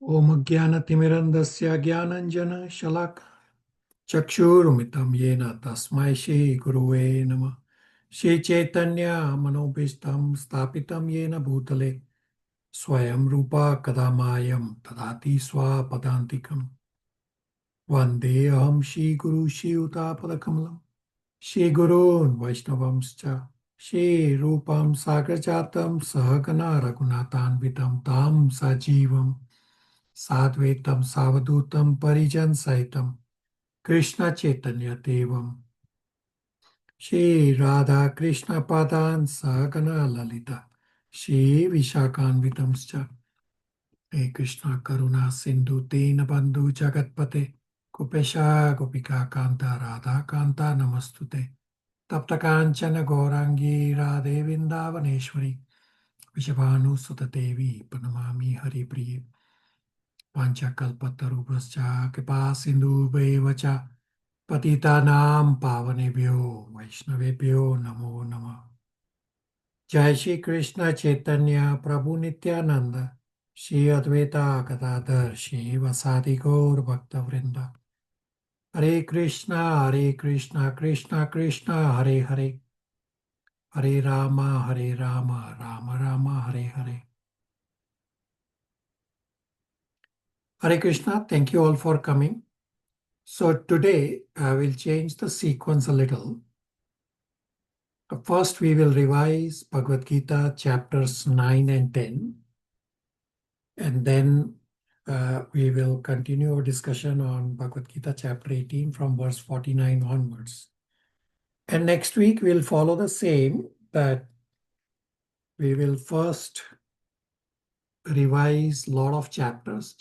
Om Jnanatimirandasya Jnananjana Shalak Chakshurmitam Yena Tasmai Shri Guruve Namah Shri Chaitanya Manobishtam Stapitam Yena Bhutale Swayam Rupa Kadamayam Tadati Swapadantikam Vandeham Shri Guru Shri Utapalakamalam Shri Gurun Vaishnavamscha Shri Rupam Sagrajatam Sahagana Raghunathanvitam Tam Sajivam Sadvetam Savadutam Parijan Saitam Krishna Chaitanya Devam Shri Radha Krishna Padan Sagana Lalita Shri Vishakanvitamscha Hey Krishna Karuna Sindhu Dina Bandhu Jagatpate Kupesha Gopika Kanta Radha Kanta Namastute Tapta Kanchana Gaurangi Radhe Vindavaneshwari Vishabhanu Sutta Devi Pranamami Hari Priye Panchakalpatarubhascha Kripa Sindhu Cha Patitanam Pavanebhyo Vaishnavebhyo Namo Namah. Jai Shri Krishna Chaitanya Prabhu Nityananda Shri Advaita Gadadhar Shri Vasadi Gaur Bhakta Vrinda Hare Krishna Krishna Krishna Hare Hare Hare Rama Rama Rama Hare Hare. Hare Krishna, thank you all for coming. So today I will change the sequence a little. First, we will revise Bhagavad Gita chapters 9 and 10. And then we will continue our discussion on Bhagavad Gita chapter 18 from verse 49 onwards. And next week, we'll follow the same, but we will first revise a lot of chapters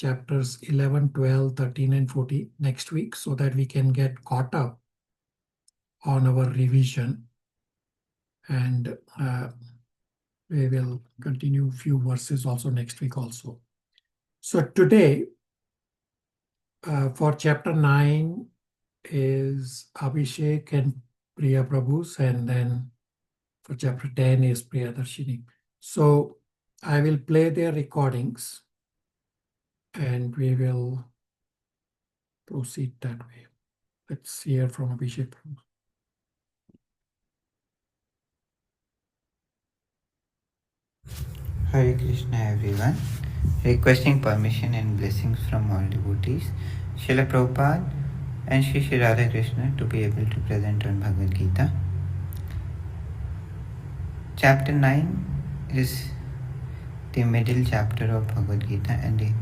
11, 12, 13, and 14 next week so that we can get caught up on our revision. And we will continue a few verses also next week also. So today, for chapter 9 is Abhishek and Priya Prabhus, and then for chapter 10 is Priyadarshini. So I will play their recordings and we will proceed that way. Let's hear from Abhishek Prabhu. Hare Krishna everyone. Requesting permission and blessings from all devotees, Srila Prabhupada and Shri Radha Krishna to be able to present on Bhagavad Gita. Chapter 9 is the middle chapter of Bhagavad Gita and the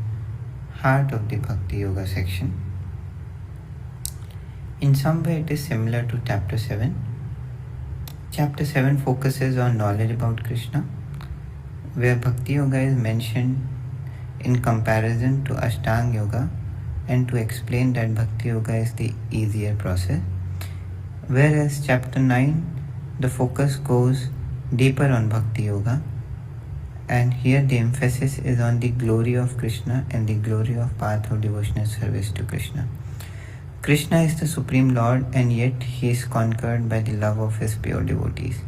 heart of the Bhakti Yoga section. In some way it is similar to chapter 7. Chapter 7 focuses on knowledge about Krishna, where Bhakti Yoga is mentioned in comparison to Ashtanga Yoga and to explain that Bhakti Yoga is the easier process. Whereas chapter 9, the focus goes deeper on Bhakti Yoga, and here the emphasis is on the glory of Krishna and the glory of path of devotional service to Krishna. Krishna is the Supreme Lord, and yet he is conquered by the love of his pure devotees.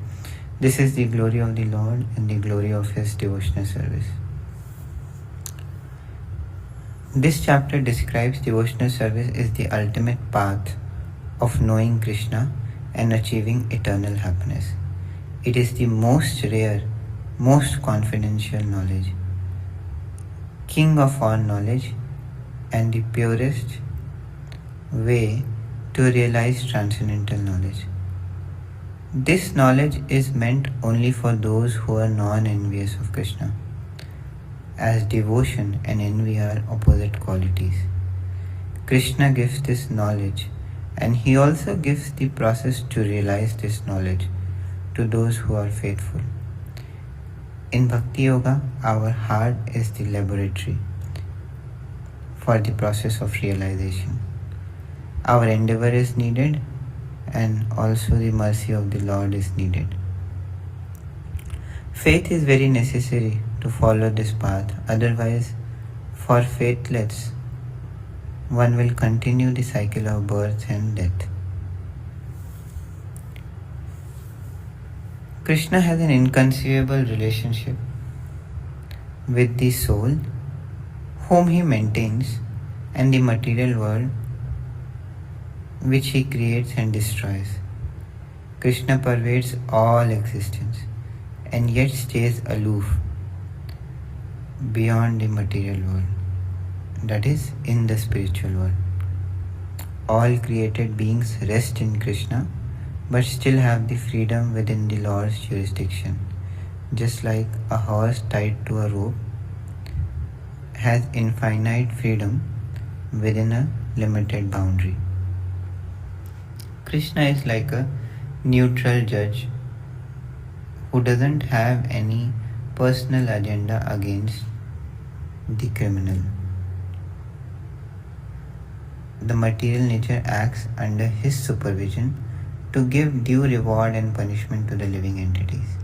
This is the glory of the Lord and the glory of his devotional service. This chapter describes devotional service as the ultimate path of knowing Krishna and achieving eternal happiness. It is the most rare, most confidential knowledge, king of all knowledge, and the purest way to realize transcendental knowledge. This knowledge is meant only for those who are non-envious of Krishna, as devotion and envy are opposite qualities. Krishna gives this knowledge, and he also gives the process to realize this knowledge to those who are faithful. In Bhakti Yoga, our heart is the laboratory for the process of realization. Our endeavor is needed, and also the mercy of the Lord is needed. Faith is very necessary to follow this path, otherwise, for faithless, one will continue the cycle of birth and death. Krishna has an inconceivable relationship with the soul whom he maintains, and the material world which he creates and destroys. Krishna pervades all existence and yet stays aloof beyond the material world, that is, in the spiritual world. All created beings rest in Krishna but still have the freedom within the Lord's jurisdiction, just like a horse tied to a rope has infinite freedom within a limited boundary. Krishna is like a neutral judge who doesn't have any personal agenda against the criminal. The material nature acts under his supervision to give due reward and punishment to the living entities.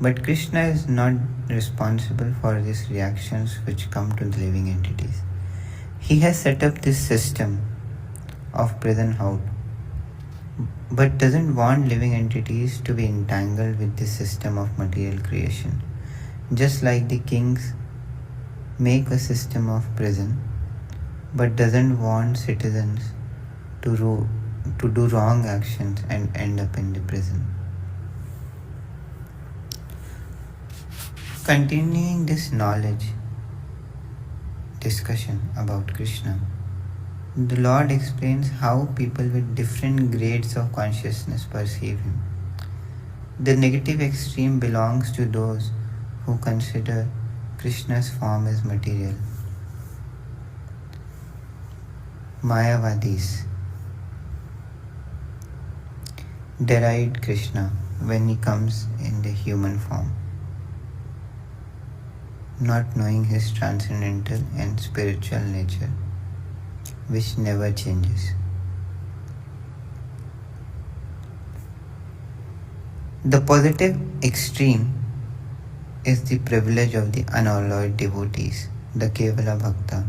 But Krishna is not responsible for these reactions which come to the living entities. He has set up this system of prison house, but doesn't want living entities to be entangled with this system of material creation. Just like the kings make a system of prison, but doesn't want citizens to do wrong actions and end up in the prison. Continuing this knowledge discussion about Krishna, the Lord explains how people with different grades of consciousness perceive him. The negative extreme belongs to those who consider Krishna's form as material. Mayavadis deride Krishna when he comes in the human form, not knowing his transcendental and spiritual nature, which never changes. The positive extreme is the privilege of the unalloyed devotees, the Kevala Bhakta,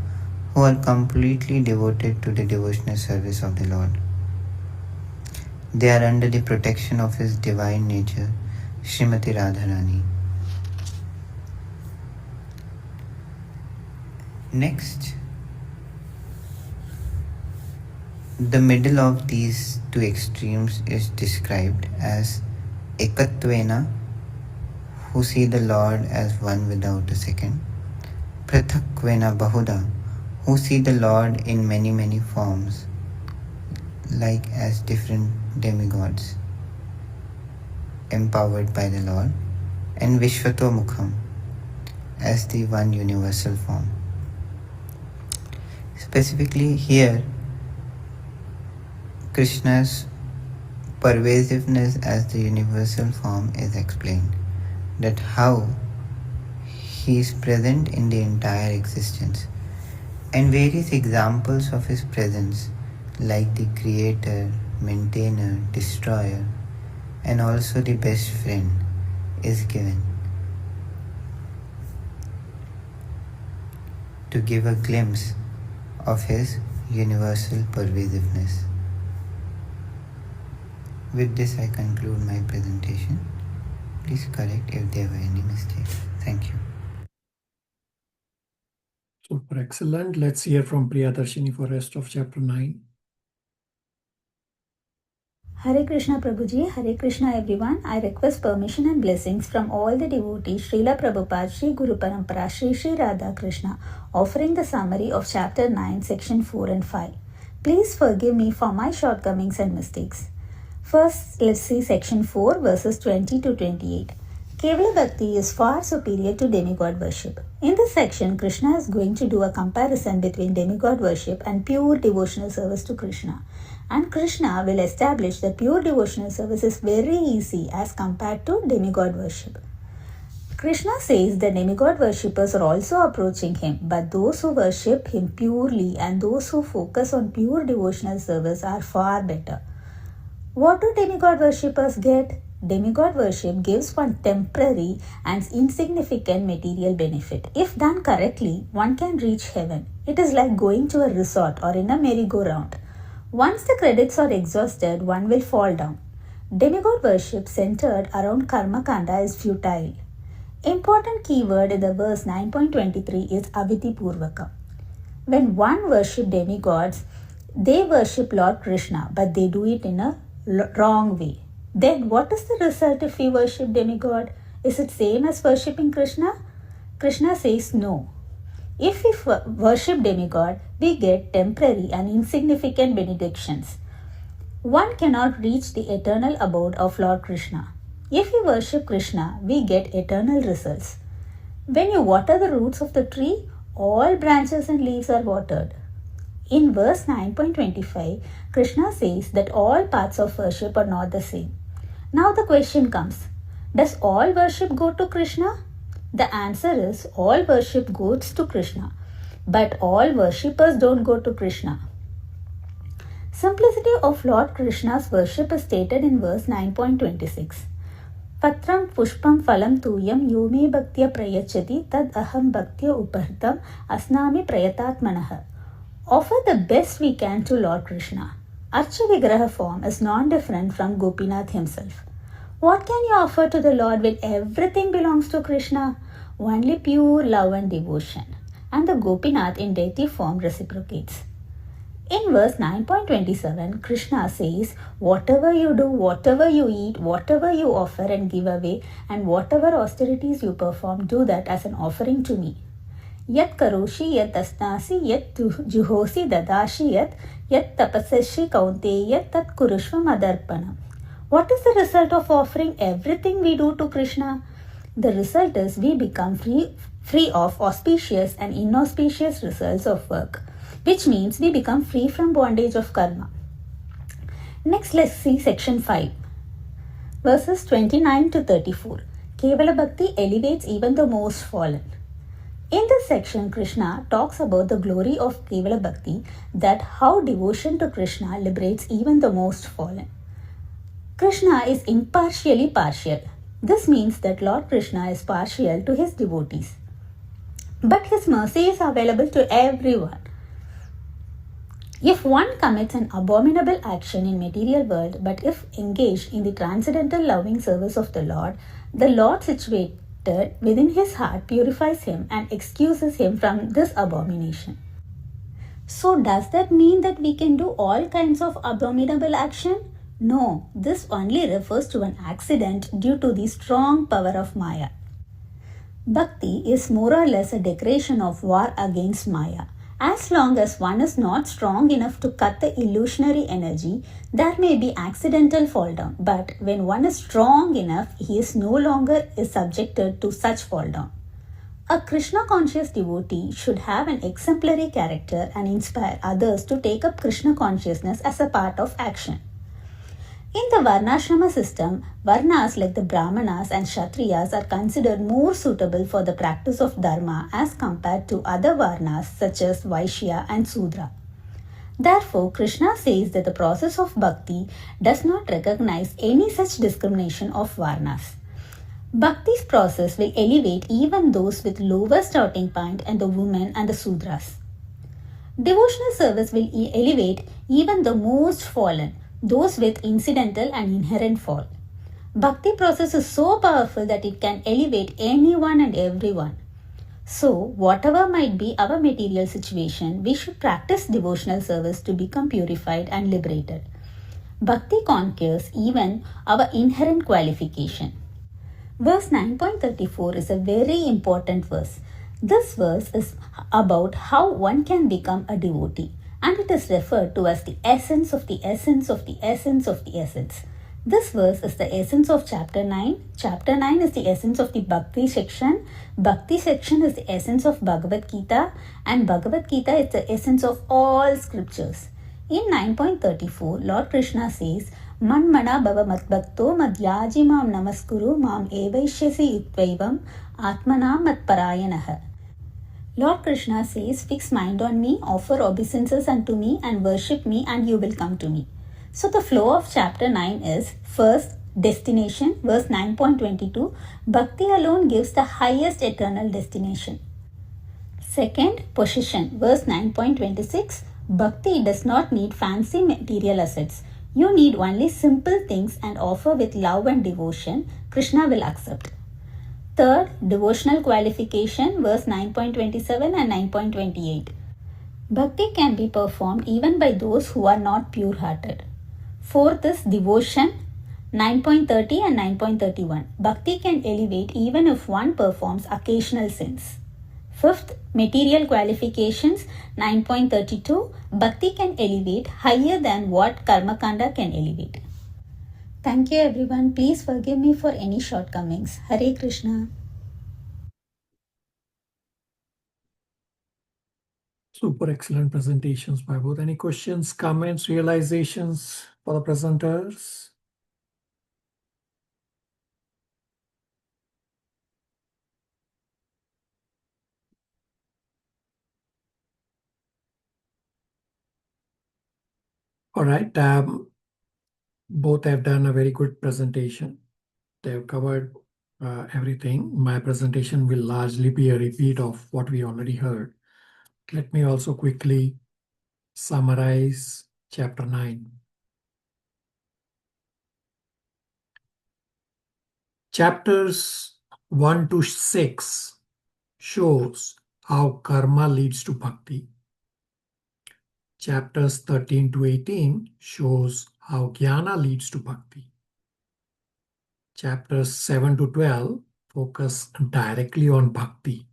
who are completely devoted to the devotional service of the Lord. They are under the protection of his divine nature, Srimati Radharani. Next, the middle of these two extremes is described as Ekatvena, who see the Lord as one without a second, Prathakvena Bahuda, who see the Lord in many forms, like as different demigods, empowered by the Lord, and Vishvato Mukham, as the one universal form. Specifically here, Krishna's pervasiveness as the universal form is explained, that how he is present in the entire existence, and various examples of his presence like the creator, maintainer, destroyer, and also the best friend is given to give a glimpse of his universal pervasiveness. With this, I conclude my presentation. Please correct if there were any mistakes. Thank you. Super excellent. Let's hear from Priyadarshini for rest of chapter 9. Hare Krishna Prabhuji, Hare Krishna everyone. I request permission and blessings from all the devotees, Srila Prabhupada, Sri Guru Parampara, Sri Radha Krishna, offering the summary of chapter 9, section 4 and 5. Please forgive me for my shortcomings and mistakes. First, let's see section 4, verses 20 to 28. Kevala Bhakti is far superior to demigod worship. In this section, Krishna is going to do a comparison between demigod worship and pure devotional service to Krishna. And Krishna will establish that pure devotional service is very easy as compared to demigod worship. Krishna says that demigod worshippers are also approaching him, but those who worship him purely and those who focus on pure devotional service are far better. What do demigod worshippers get? Demigod worship gives one temporary and insignificant material benefit. If done correctly, one can reach heaven. It is like going to a resort or in a merry-go-round. Once the credits are exhausted, one will fall down. Demigod worship centered around karma kanda is futile. Important keyword in the verse 9.23 is aviti purvaka. When one worship demigods, they worship Lord Krishna, but they do it in a wrong way. Then what is the result if we worship demigod? Is it same as worshipping Krishna? Krishna says no. If we worship demigod, we get temporary and insignificant benedictions. One cannot reach the eternal abode of Lord Krishna. If we worship Krishna, we get eternal results. When you water the roots of the tree, all branches and leaves are watered. In verse 9.25, Krishna says that all paths of worship are not the same. Now the question comes, does all worship go to Krishna? The answer is all worship goes to Krishna, but all worshippers don't go to Krishna. Simplicity of Lord Krishna's worship is stated in verse 9.26. Patram pushpam phalam tuyam yomi bhaktya prayachati tad aham bhaktya upartam asnami prayatatmanaha. Offer the best we can to Lord Krishna. Archa Vigraha form is non-different from Gopinath himself. What can you offer to the Lord when everything belongs to Krishna? Only pure love and devotion. And the Gopinath in deity form reciprocates. In verse 9.27, Krishna says, whatever you do, whatever you eat, whatever you offer and give away, and whatever austerities you perform, do that as an offering to me. Yat karoshi, yat asnasi, yat juhosi dadashi, yat tapasashi kaunteya, tat kurushva madarpanam. What is the result of offering everything we do to Krishna? The result is we become free of auspicious and inauspicious results of work, which means we become free from bondage of karma. Next, let's see section 5, verses 29 to 34. Kevala Bhakti elevates even the most fallen. In this section, Krishna talks about the glory of Kevala Bhakti, that how devotion to Krishna liberates even the most fallen. Krishna is impartially partial. This means that Lord Krishna is partial to his devotees. But his mercy is available to everyone. If one commits an abominable action in material world, but if engaged in the transcendental loving service of the Lord situated within his heart purifies him and excuses him from this abomination. So does that mean that we can do all kinds of abominable action? No, this only refers to an accident due to the strong power of Maya. Bhakti is more or less a declaration of war against Maya. As long as one is not strong enough to cut the illusionary energy, there may be accidental fall down. But when one is strong enough, he is no longer subjected to such fall down. A Krishna conscious devotee should have an exemplary character and inspire others to take up Krishna consciousness as a part of action. In the Varnashrama system, Varnas like the Brahmanas and Kshatriyas are considered more suitable for the practice of Dharma as compared to other Varnas such as Vaishya and Sudra. Therefore, Krishna says that the process of Bhakti does not recognize any such discrimination of Varnas. Bhakti's process will elevate even those with lower starting point and the women and the Sudras. Devotional service will elevate even the most fallen, those with incidental and inherent fall. Bhakti process is so powerful that it can elevate anyone and everyone. So, whatever might be our material situation, we should practice devotional service to become purified and liberated. Bhakti conquers even our inherent qualification. Verse 9.34 is a very important verse. This verse is about how one can become a devotee, and it is referred to as the essence of the essence of the essence of the essence. This verse is the essence of chapter 9. Chapter 9 is the essence of the Bhakti section. Bhakti section is the essence of Bhagavad Gita, and Bhagavad Gita is the essence of all scriptures. In 9.34, Lord Krishna says, Manmana bhava matbhakto madhyaji mam namaskuru mam evaishyasi yutvaivam atmana matparayanaha. Lord Krishna says, fix mind on me, offer obeisances unto me and worship me and you will come to me. So the flow of chapter 9 is, first, destination, verse 9.22, Bhakti alone gives the highest eternal destination. Second, position, verse 9.26, Bhakti does not need fancy material assets. You need only simple things and offer with love and devotion. Krishna will accept. Third, devotional qualification, verse 9.27 and 9.28. Bhakti can be performed even by those who are not pure-hearted. Fourth is devotion, 9.30 and 9.31. Bhakti can elevate even if one performs occasional sins. Fifth, material qualifications, 9.32. Bhakti can elevate higher than what Karmakanda can elevate. Thank you everyone. Please forgive me for any shortcomings. Hare Krishna. Super excellent presentations by both. Any questions, comments, realizations for the presenters? All right. Both have done a very good presentation. They have covered everything. My presentation will largely be a repeat of what we already heard. Let me also quickly summarize chapter 9. Chapters 1 to 6 shows how karma leads to bhakti. Chapters 13 to 18 shows how jnana leads to bhakti. Chapters 7 to 12 focus directly on bhakti.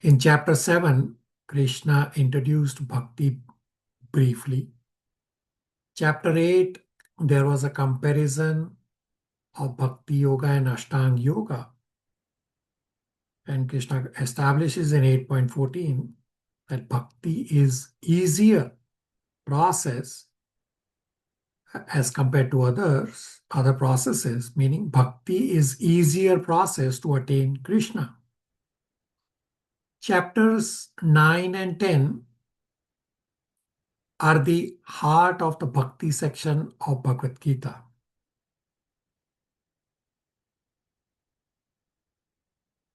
In chapter 7, Krishna introduced bhakti briefly. Chapter 8, there was a comparison of bhakti yoga and ashtanga yoga. And Krishna establishes in 8.14 that bhakti is easier process as compared to other processes, meaning bhakti is easier process to attain Krishna. Chapters 9 and 10 are the heart of the bhakti section of Bhagavad Gita.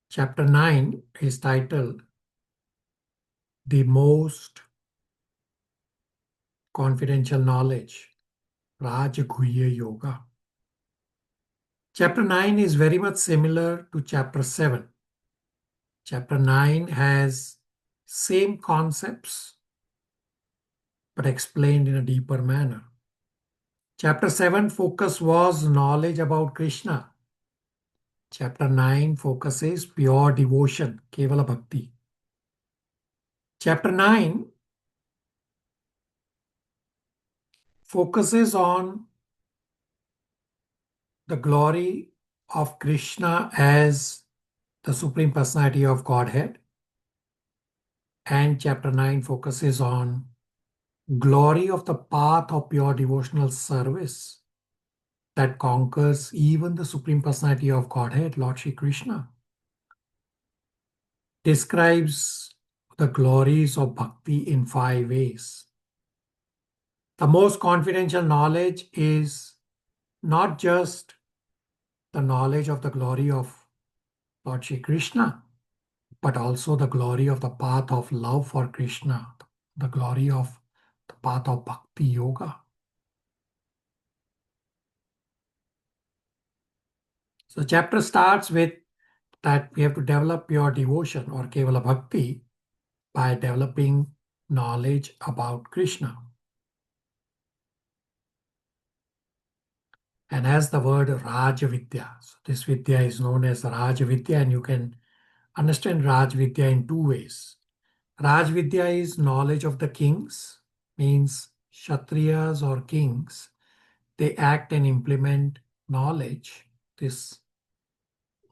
Chapter 9 is titled The Most Confidential Knowledge, Rajaguhya Yoga. Chapter 9 is very much similar to chapter 7. Chapter 9 has same concepts but explained in a deeper manner. Chapter 7 focus was knowledge about Krishna. Chapter 9 focuses pure devotion, Kevala Bhakti. Chapter 9 focuses on the glory of Krishna as the Supreme Personality of Godhead. And chapter 9 focuses on glory of the path of pure devotional service that conquers even the Supreme Personality of Godhead, Lord Shri Krishna. Describes the glories of bhakti in 5 ways. The most confidential knowledge is not just the knowledge of the glory of Lord Shri Krishna, but also the glory of the path of love for Krishna, the glory of the path of bhakti yoga. So chapter starts with that we have to develop pure devotion or Kevala Bhakti by developing knowledge about Krishna. And as the word Rajavidya, so this Vidya is known as Rajavidya, and you can understand Rajavidya in 2 ways. Rajavidya is knowledge of the kings, means Kshatriyas or kings. They act and implement knowledge, this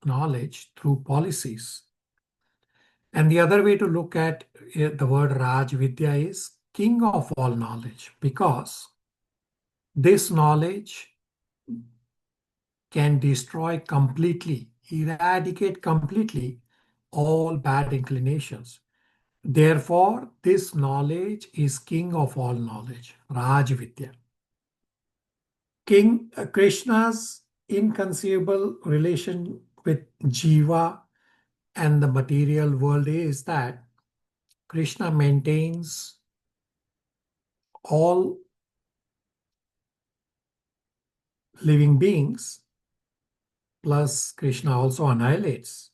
knowledge through policies. And the other way to look at the word Rajvidya is king of all knowledge, because this knowledge can destroy completely, eradicate completely all bad inclinations. Therefore, this knowledge is king of all knowledge, Rajvidya. King Krishna's inconceivable relation with Jiva and the material world is that Krishna maintains all living beings plus Krishna also annihilates.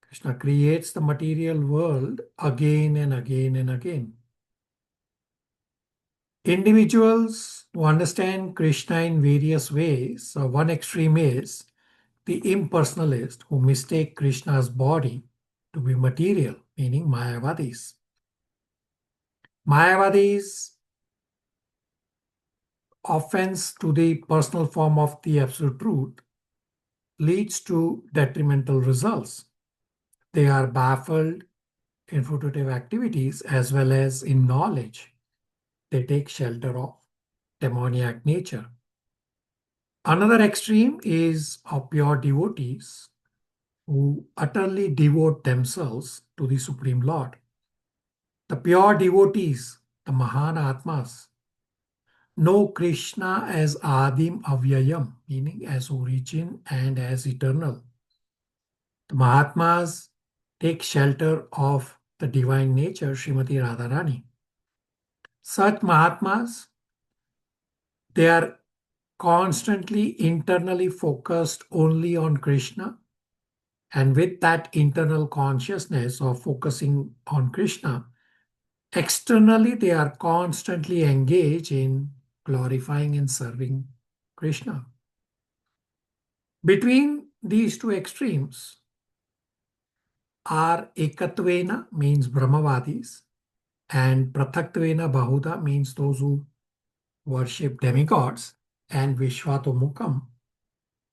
Krishna creates the material world again and again and again. Individuals who understand Krishna in various ways, one extreme is the impersonalist who mistake Krishna's body to be material, meaning Mayavadis. Mayavadis' offense to the personal form of the absolute truth leads to detrimental results. They are baffled in fruitive activities as well as in knowledge. They take shelter of demoniac nature. Another extreme is of pure devotees who utterly devote themselves to the Supreme Lord. The pure devotees, the Mahana Atmas, know Krishna as Adim Avyayam, meaning as origin and as eternal. The Mahatmas take shelter of the divine nature, Srimati Radharani. Such Mahatmas, they are constantly internally focused only on Krishna. And with that internal consciousness of focusing on Krishna, externally they are constantly engaged in glorifying and serving Krishna. Between these two extremes are Ekatvena, means Brahmavadis, and Prathaktavena Bahuda, means those who worship demigods, and Vishwatomukam,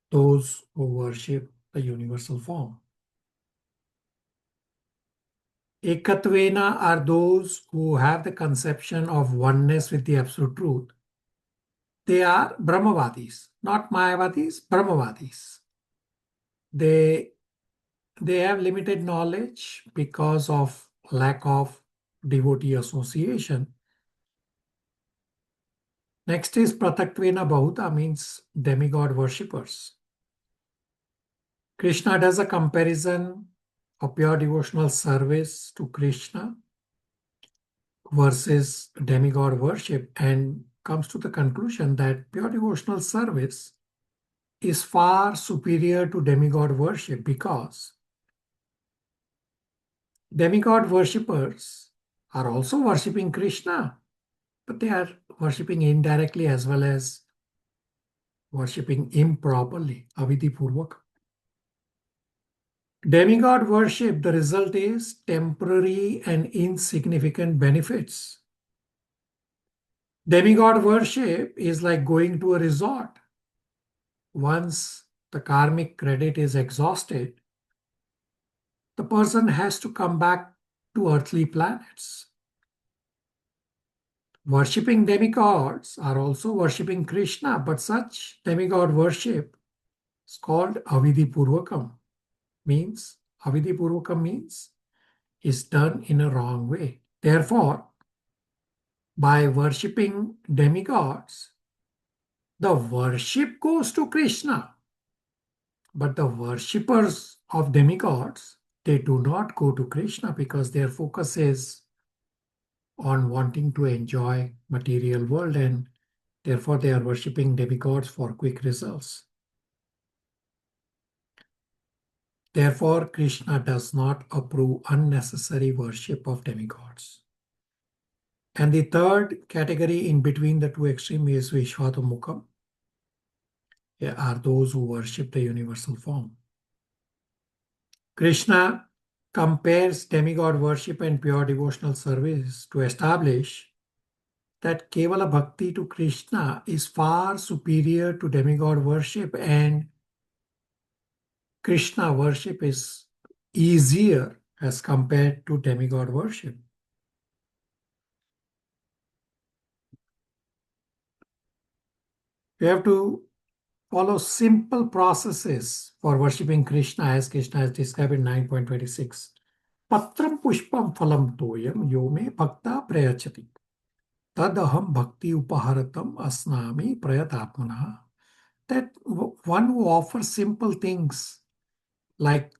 those who worship the universal form. Ekatvena are those who have the conception of oneness with the absolute truth. They are Brahmavadis, not Mayavadis, Brahmavadis. They have limited knowledge because of lack of devotee association. Next is Prataktvena Bahuta, means demigod worshippers. Krishna does a comparison of pure devotional service to Krishna versus demigod worship and comes to the conclusion that pure devotional service is far superior to demigod worship because demigod worshippers are also worshipping Krishna, but they are worshipping indirectly as well as worshipping improperly, avidhi purvak. Demigod worship, the result is temporary and insignificant benefits. Demigod worship is like going to a resort. Once the karmic credit is exhausted, the person has to come back to earthly planets. Worshipping demigods are also worshipping Krishna, but such demigod worship is called avidhi purvakam. Avidhi purvakam means is done in a wrong way. Therefore, by worshipping demigods, the worship goes to Krishna. But the worshippers of demigods, they do not go to Krishna because their focus is on wanting to enjoy material world, and therefore they are worshipping demigods for quick results. Therefore, Krishna does not approve unnecessary worship of demigods. And the third category in between the two extremes is Vishwatomukam. Are those who worship the universal form. Krishna compares demigod worship and pure devotional service to establish that Kevala Bhakti to Krishna is far superior to demigod worship, and Krishna worship is easier as compared to demigod worship. We have to follow simple processes for worshipping Krishna as Krishna has described in 9.26. Patram pushpam phalam toyam yome bhakta prayachati. Tadaham bhakti upaharatam asnami prayatapmana. That one who offers simple things like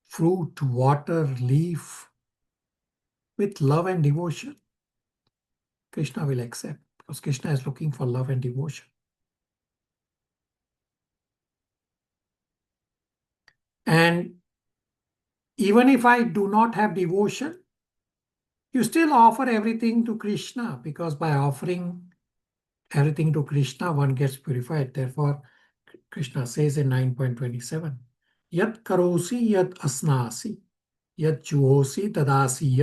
fruit, water, leaf, with love and devotion, Krishna will accept because Krishna is looking for love and devotion. And even if I do not have devotion, you still offer everything to Krishna, because by offering everything to Krishna, one gets purified. Therefore, Krishna says in 9.27, Yat karosi yat asnasi, yat juhosi tadasi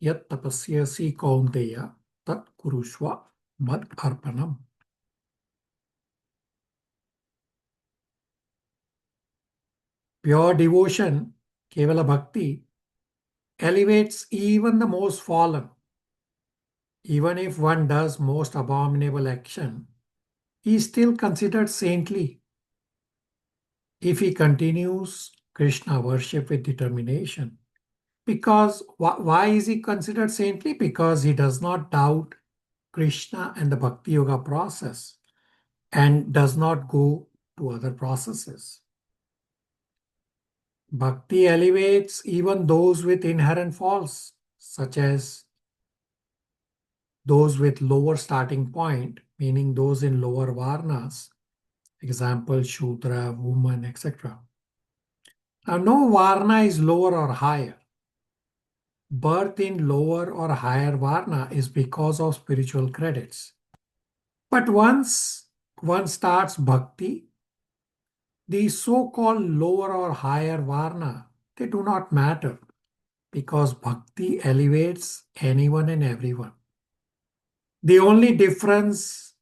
yat tapasyasi kaunteya, tat kurushva mad arpanam. Pure devotion, Kevala Bhakti, elevates even the most fallen. Even if one does most abominable action, he is still considered saintly if he continues Krishna worship with determination. Because why is he considered saintly? Because he does not doubt Krishna and the Bhakti Yoga process and does not go to other processes. Bhakti elevates even those with inherent faults, such as those with lower starting point, meaning those in lower varnas, example Shudra, woman, etc. Now, no varna is lower or higher. Birth in lower or higher varna is because of spiritual credits. But once one starts bhakti, the so-called lower or higher varna, they do not matter, because bhakti elevates anyone and everyone. The only difference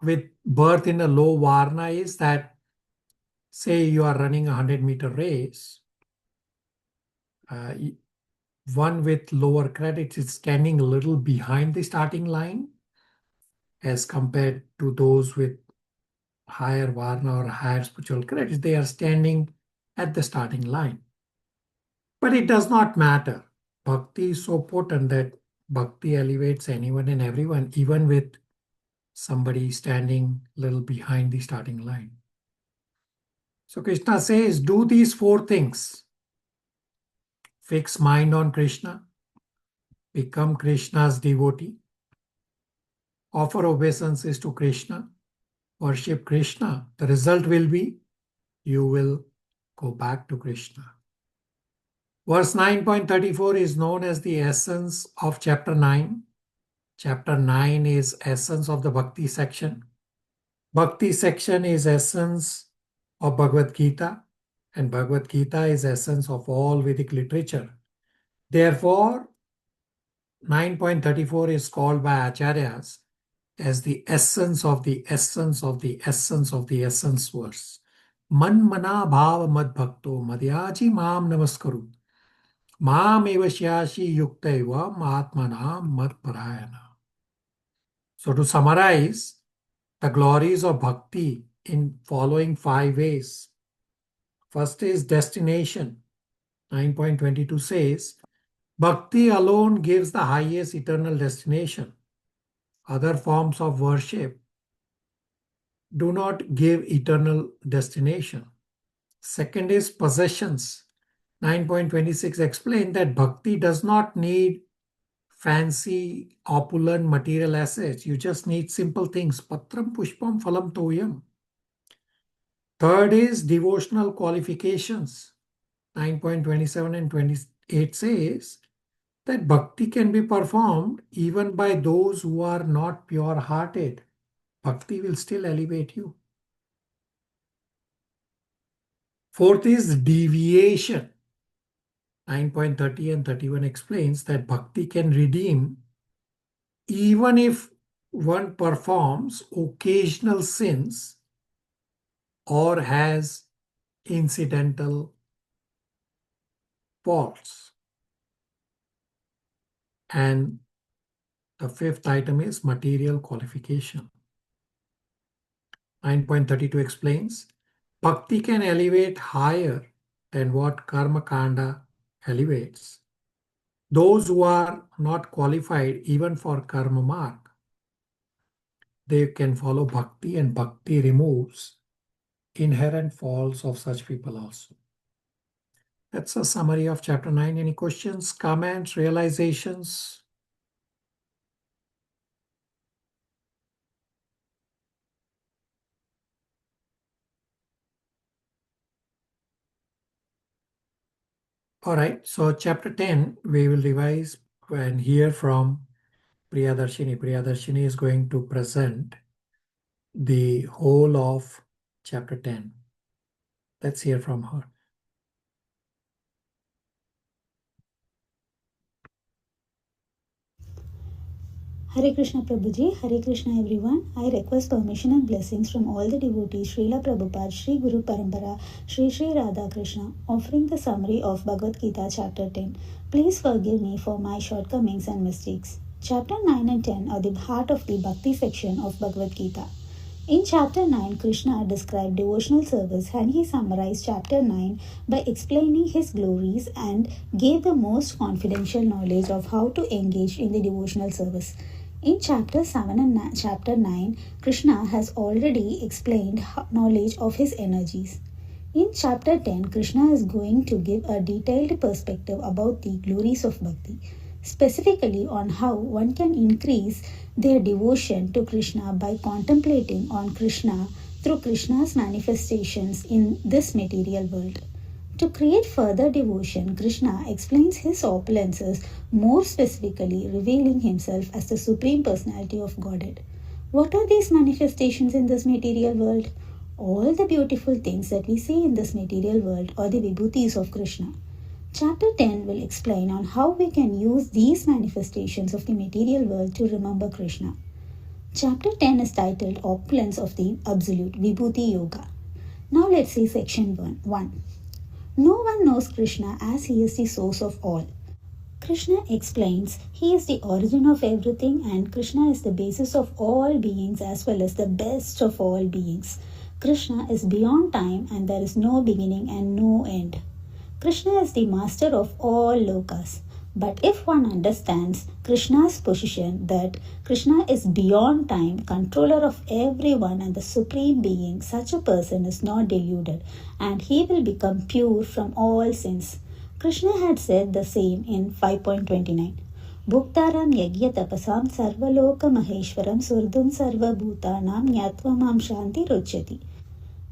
with birth in a low varna is that, say you are running a 100-meter race, one with lower credits is standing a little behind the starting line as compared to those with higher varna or higher spiritual credits. They are standing at the starting line. But it does not matter. Bhakti is so potent that bhakti elevates anyone and everyone, even with somebody standing a little behind the starting line. So Krishna says, do these four things. Fix mind on Krishna, become Krishna's devotee, offer obeisances to Krishna, worship Krishna. The result will be you will go back to Krishna. Verse 9.34 is known as the essence of chapter 9. Chapter 9 is essence of the Bhakti section. Bhakti section is essence of Bhagavad Gita, and Bhagavad Gita is essence of all Vedic literature. Therefore, 9.34 is called by Acharyas as the essence of the essence of the essence of the essence verse. Man mana bhava mad bhakto madhyaji mam namaskaru. Mam eva shyashi yuktaiva mahatmana mad parayana. So to summarize the glories of bhakti in following 5 ways. First is destination. 9.22 says, Bhakti alone gives the highest eternal destination. Other forms of worship do not give eternal destination. Second is possessions. 9.26 explain that bhakti does not need fancy, opulent material assets. You just need simple things. Patram pushpam phalam toyam. Third is devotional qualifications. 9.27 and 28 says that bhakti can be performed even by those who are not pure-hearted. Bhakti will still elevate you. Fourth is deviation. 9.30 and 31 explains that bhakti can redeem even if one performs occasional sins or has incidental faults. And the fifth item is material qualification. 9.32 explains, bhakti can elevate higher than what karma kanda elevates. Those who are not qualified even for karma mark, they can follow bhakti, and bhakti removes inherent faults of such people also. That's a summary of chapter 9. Any questions, comments, realizations? All right, so chapter 10, we will revise and hear from Priyadarshini. Priyadarshini is going to present the whole of chapter 10. Let's hear from her. Hare Krishna Prabhuji, Hare Krishna everyone. I request permission and blessings from all the devotees, Srila Prabhupada, Sri Guru Parampara, Sri Radha Krishna, offering the summary of Bhagavad Gita chapter 10. Please forgive me for my shortcomings and mistakes. Chapter 9 and 10 are the heart of the Bhakti section of Bhagavad Gita. In chapter 9, Krishna described devotional service and he summarized chapter 9 by explaining his glories and gave the most confidential knowledge of how to engage in the devotional service. In chapter 7 and chapter 9, Krishna has already explained knowledge of his energies. In chapter 10, Krishna is going to give a detailed perspective about the glories of Bhakti, specifically on how one can increase their devotion to Krishna by contemplating on Krishna through Krishna's manifestations in this material world. To create further devotion, Krishna explains his opulences, more specifically revealing himself as the Supreme Personality of Godhead. What are these manifestations in this material world? All the beautiful things that we see in this material world are the vibhutis of Krishna. Chapter 10 will explain on how we can use these manifestations of the material world to remember Krishna. Chapter 10 is titled Opulence of the Absolute, Vibhuti Yoga. Now let's see section 1. No one knows Krishna as he is the source of all. Krishna explains he is the origin of everything and Krishna is the basis of all beings as well as the best of all beings. Krishna is beyond time and there is no beginning and no end. Krishna is the master of all lokas. But if one understands Krishna's position that Krishna is beyond time, controller of everyone and the supreme being, such a person is not deluded and he will become pure from all sins. Krishna had said the same in 5.29. Bhuktaram yagya tapasam sarvaloka maheshwaram surdum sarva bhutanam nyatva shanti ruchyati.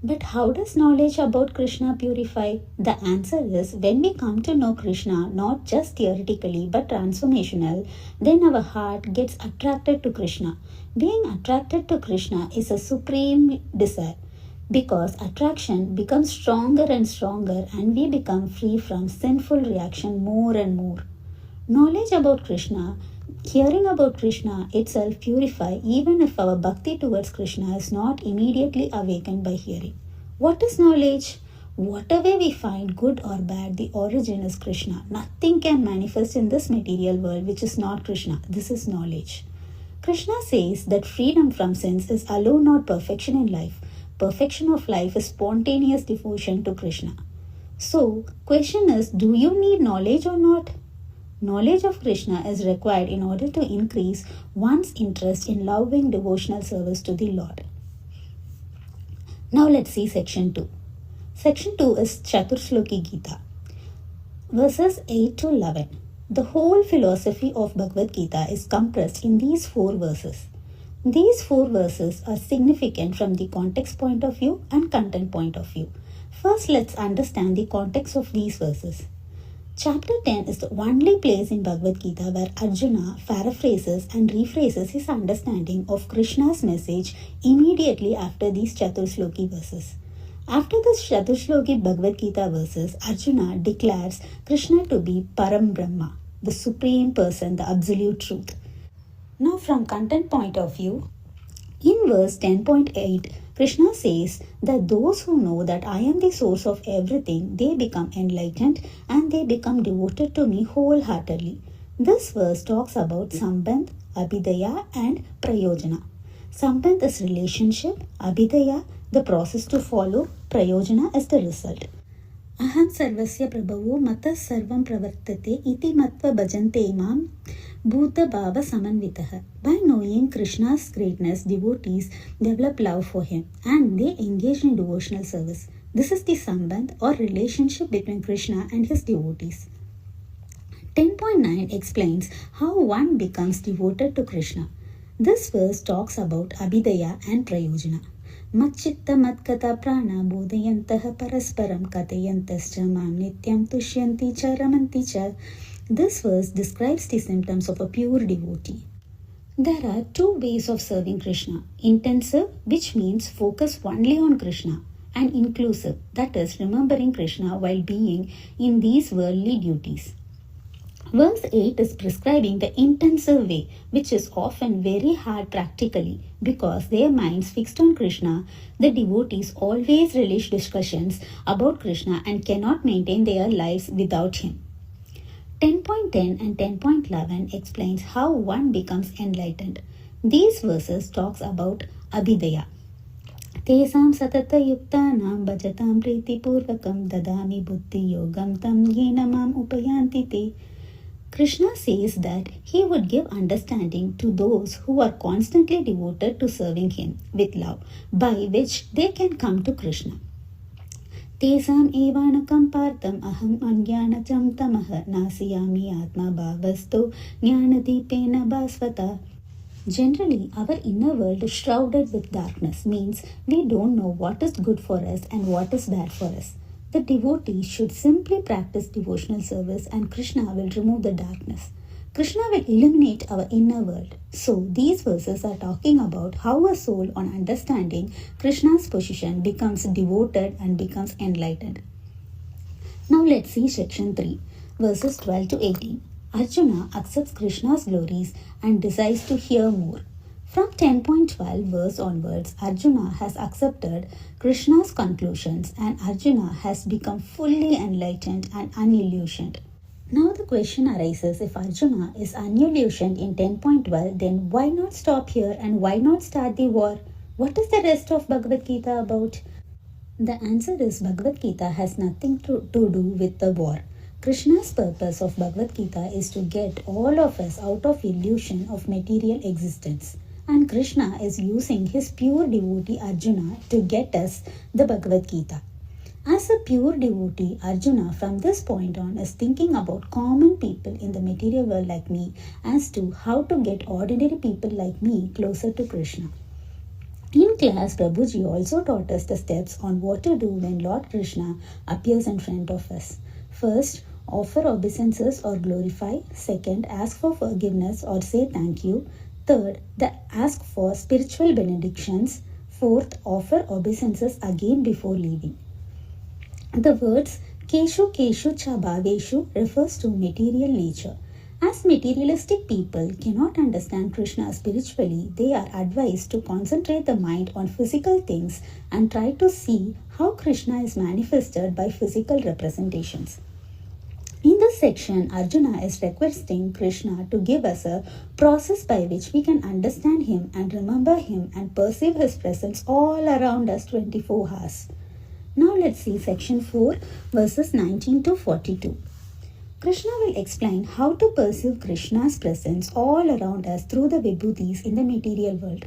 But how does knowledge about Krishna purify? The answer is when we come to know Krishna not just theoretically but transformational, then our heart gets attracted to Krishna. Being attracted to Krishna is a supreme desire because attraction becomes stronger and stronger and we become free from sinful reaction more and more. Knowledge about Krishna, hearing about Krishna itself purify even if our bhakti towards Krishna is not immediately awakened by hearing. What is knowledge? Whatever we find, good or bad, the origin is Krishna. Nothing can manifest in this material world which is not Krishna. This is knowledge. Krishna says that freedom from sins is alone not perfection in life. Perfection of life is spontaneous devotion to Krishna. So, question is, do you need knowledge or not? Knowledge of Krishna is required in order to increase one's interest in loving devotional service to the Lord. Now let's see section 2. Section 2 is Chaturshloki Gita, verses 8 to 11. The whole philosophy of Bhagavad Gita is compressed in these 4 verses. These 4 verses are significant from the context point of view and content point of view. First, let's understand the context of these verses. Chapter 10 is the only place in Bhagavad Gita where Arjuna paraphrases and rephrases his understanding of Krishna's message immediately after these Chaturshloki verses. After this Chaturshloki Bhagavad Gita verses, Arjuna declares Krishna to be Param Brahma, the Supreme Person, the Absolute Truth. Now from content point of view, in verse 10.8, Krishna says that those who know that I am the source of everything, they become enlightened and they become devoted to me wholeheartedly. This verse talks about Sambandh, Abhidaya and Prayojana. Sambandh is relationship, Abhidaya, the process to follow, Prayojana is the result. Aham sarvasya prabhavo matas sarvam pravartate iti matva bhajante imam Bhuta Bhava Samanvitaha. By knowing Krishna's greatness, devotees develop love for him and they engage in devotional service. This is the sambandh or relationship between Krishna and his devotees. 10.9 explains how one becomes devoted to Krishna. This verse talks about Abhidaya and Prayojana. Machchitta matkata prana bodhayantaha parasparam katayantascha mam nityam tushyanti cha ramanti cha. This verse describes the symptoms of a pure devotee. There are two ways of serving Krishna. Intensive, which means focus only on Krishna, and inclusive, that is remembering Krishna while being in these worldly duties. Verse 8 is prescribing the intensive way, which is often very hard practically because their minds fixed on Krishna. The devotees always relish discussions about Krishna and cannot maintain their lives without him. 10.10 and 10.11 explains how one becomes enlightened. These verses talks about abhidaya. Tesam satata yuktanam bhajatam priti purvakam dadami buddhi yogam tam yena mam upayanti te. Krishna says that he would give understanding to those who are constantly devoted to serving him with love, by which they can come to Krishna. Tesam evanakam partam aham anjnanacham tamah nasiyami atma bhavasto jnanadipena bhasvata. Generally, our inner world is shrouded with darkness, means we don't know what is good for us and what is bad for us. The devotee should simply practice devotional service and Krishna will remove the darkness. Krishna will illuminate our inner world. So, these verses are talking about how a soul, on understanding Krishna's position, becomes devoted and becomes enlightened. Now, let's see section 3, verses 12 to 18. Arjuna accepts Krishna's glories and desires to hear more. From 10.12 verse onwards, Arjuna has accepted Krishna's conclusions and Arjuna has become fully enlightened and unillusioned. Now the question arises, if Arjuna is unillusioned in 10.12, then why not stop here and why not start the war? What is the rest of Bhagavad Gita about? The answer is Bhagavad Gita has nothing to do with the war. Krishna's purpose of Bhagavad Gita is to get all of us out of illusion of material existence. And Krishna is using his pure devotee Arjuna to get us the Bhagavad Gita. As a pure devotee, Arjuna from this point on is thinking about common people in the material world like me as to how to get ordinary people like me closer to Krishna. In class, Prabhuji also taught us the steps on what to do when Lord Krishna appears in front of us. First, offer obeisances or glorify. Second, ask for forgiveness or say thank you. Third, ask for spiritual benedictions. Fourth, offer obeisances again before leaving. The words Keshu Keshu Cha Bhaveshu refers to material nature. As materialistic people cannot understand Krishna spiritually, they are advised to concentrate the mind on physical things and try to see how Krishna is manifested by physical representations. In this section, Arjuna is requesting Krishna to give us a process by which we can understand him and remember him and perceive his presence all around us 24 hours. Now let's see section 4, verses 19 to 42. Krishna will explain how to perceive Krishna's presence all around us through the vibhutis in the material world.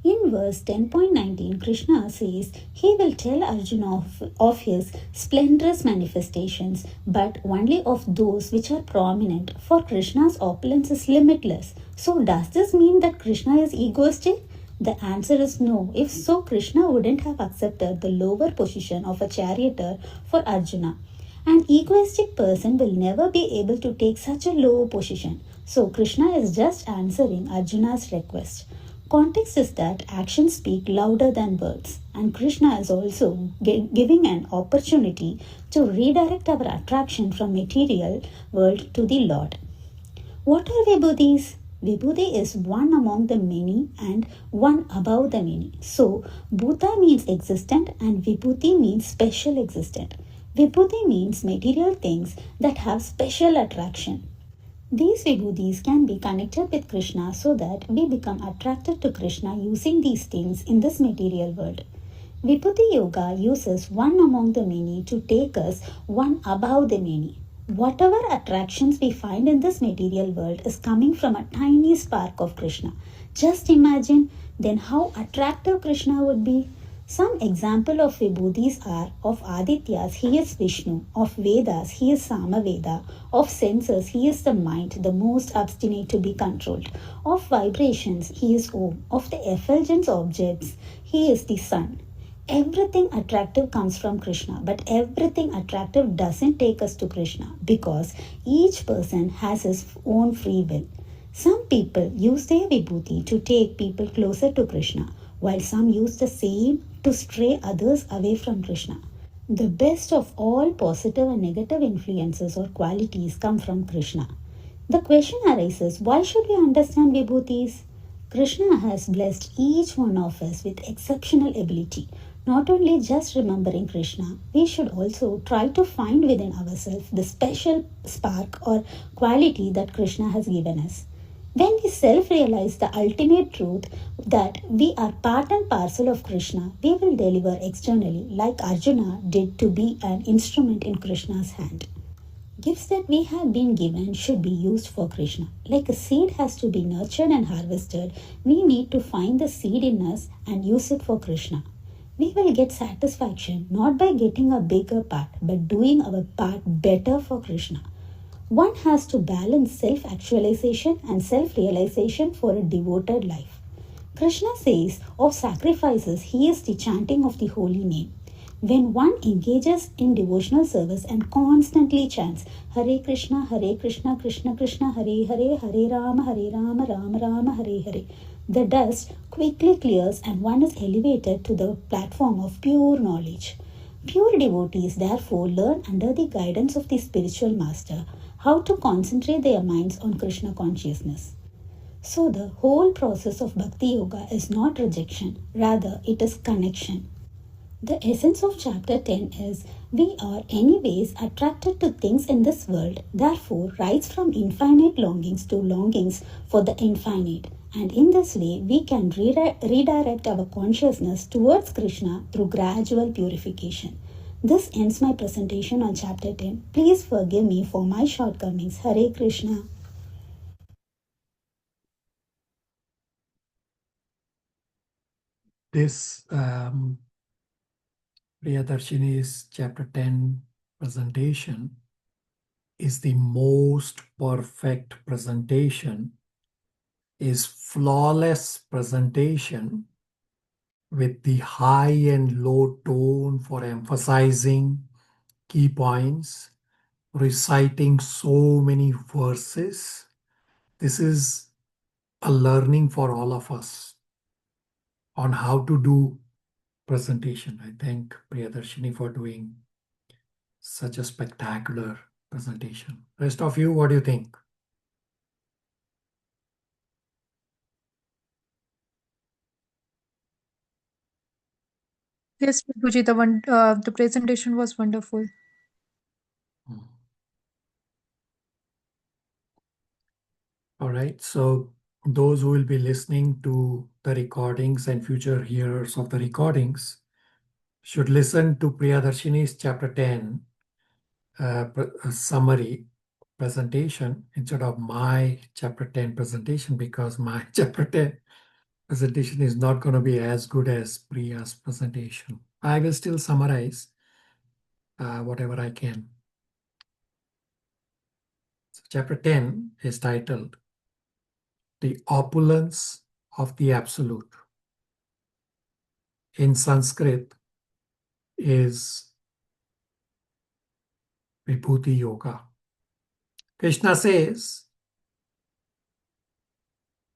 In verse 10.19, Krishna says he will tell Arjuna of his splendorous manifestations, but only of those which are prominent, for Krishna's opulence is limitless. So does this mean that Krishna is egoistic? The answer is no. If so, Krishna wouldn't have accepted the lower position of a charioteer for Arjuna. An egoistic person will never be able to take such a low position. So Krishna is just answering Arjuna's request. Context is that actions speak louder than words, and Krishna is also giving an opportunity to redirect our attraction from material world to the Lord. What are vibhutis? Vibhuti is one among the many and one above the many. So, bhuta means existent and vibhuti means special existent. Vibhuti means material things that have special attraction. These vibhutis can be connected with Krishna so that we become attracted to Krishna using these things in this material world. Vibhuti Yoga uses one among the many to take us one above the many. Whatever attractions we find in this material world is coming from a tiny spark of Krishna. Just imagine then how attractive Krishna would be. Some example of Vibhutis are: of Adityas, he is Vishnu; of Vedas, he is Samaveda; of senses, he is the mind, the most obstinate to be controlled; of vibrations, he is Om; of the effulgence objects, he is the sun. Everything attractive comes from Krishna, but everything attractive doesn't take us to Krishna, because each person has his own free will. Some people use their vibhuti to take people closer to Krishna, while some use the same to stray others away from Krishna. The best of all positive and negative influences or qualities come from Krishna. The question arises, why should we understand vibhutis? Krishna has blessed each one of us with exceptional ability. Not only just remembering Krishna, we should also try to find within ourselves the special spark or quality that Krishna has given us. When we self realize the ultimate truth that we are part and parcel of Krishna, we will deliver externally like Arjuna did to be an instrument in Krishna's hand. Gifts that we have been given should be used for Krishna. Like a seed has to be nurtured and harvested, we need to find the seed in us and use it for Krishna. We will get satisfaction not by getting a bigger part, but doing our part better for Krishna. One has to balance self actualization and self realization for a devoted life. Krishna says of sacrifices, he is the chanting of the holy name. When one engages in devotional service and constantly chants Hare Krishna, Krishna Krishna, Hare Hare, Hare Rama, Rama Rama, Hare Hare, the dust quickly clears and one is elevated to the platform of pure knowledge. Pure devotees therefore learn under the guidance of the spiritual master how to concentrate their minds on Krishna consciousness. So the whole process of Bhakti Yoga is not rejection, rather it is connection. The essence of chapter 10 is we are anyways attracted to things in this world, therefore rise from infinite longings to longings for the infinite. And in this way, we can redirect our consciousness towards Krishna through gradual purification. This ends my presentation on chapter 10. Please forgive me for my shortcomings. Hare Krishna. This Priyadarshini's chapter 10 presentation is the most perfect presentation, is flawless presentation with the high and low tone for emphasizing key points, reciting so many verses. This is a learning for all of us on how to do presentation. I thank Priyadarshini for doing such a spectacular presentation. Rest of you, what do you think? Yes, Prabhuji, the presentation was wonderful. All right, so those who will be listening to the recordings and future hearers of the recordings should listen to Priyadarshini's chapter 10 summary presentation instead of my chapter 10 presentation, because my chapter 10 presentation is not going to be as good as Priya's presentation. I will still summarize whatever I can. So chapter 10 is titled The Opulence of the Absolute. In Sanskrit is Vibhuti Yoga. Krishna says,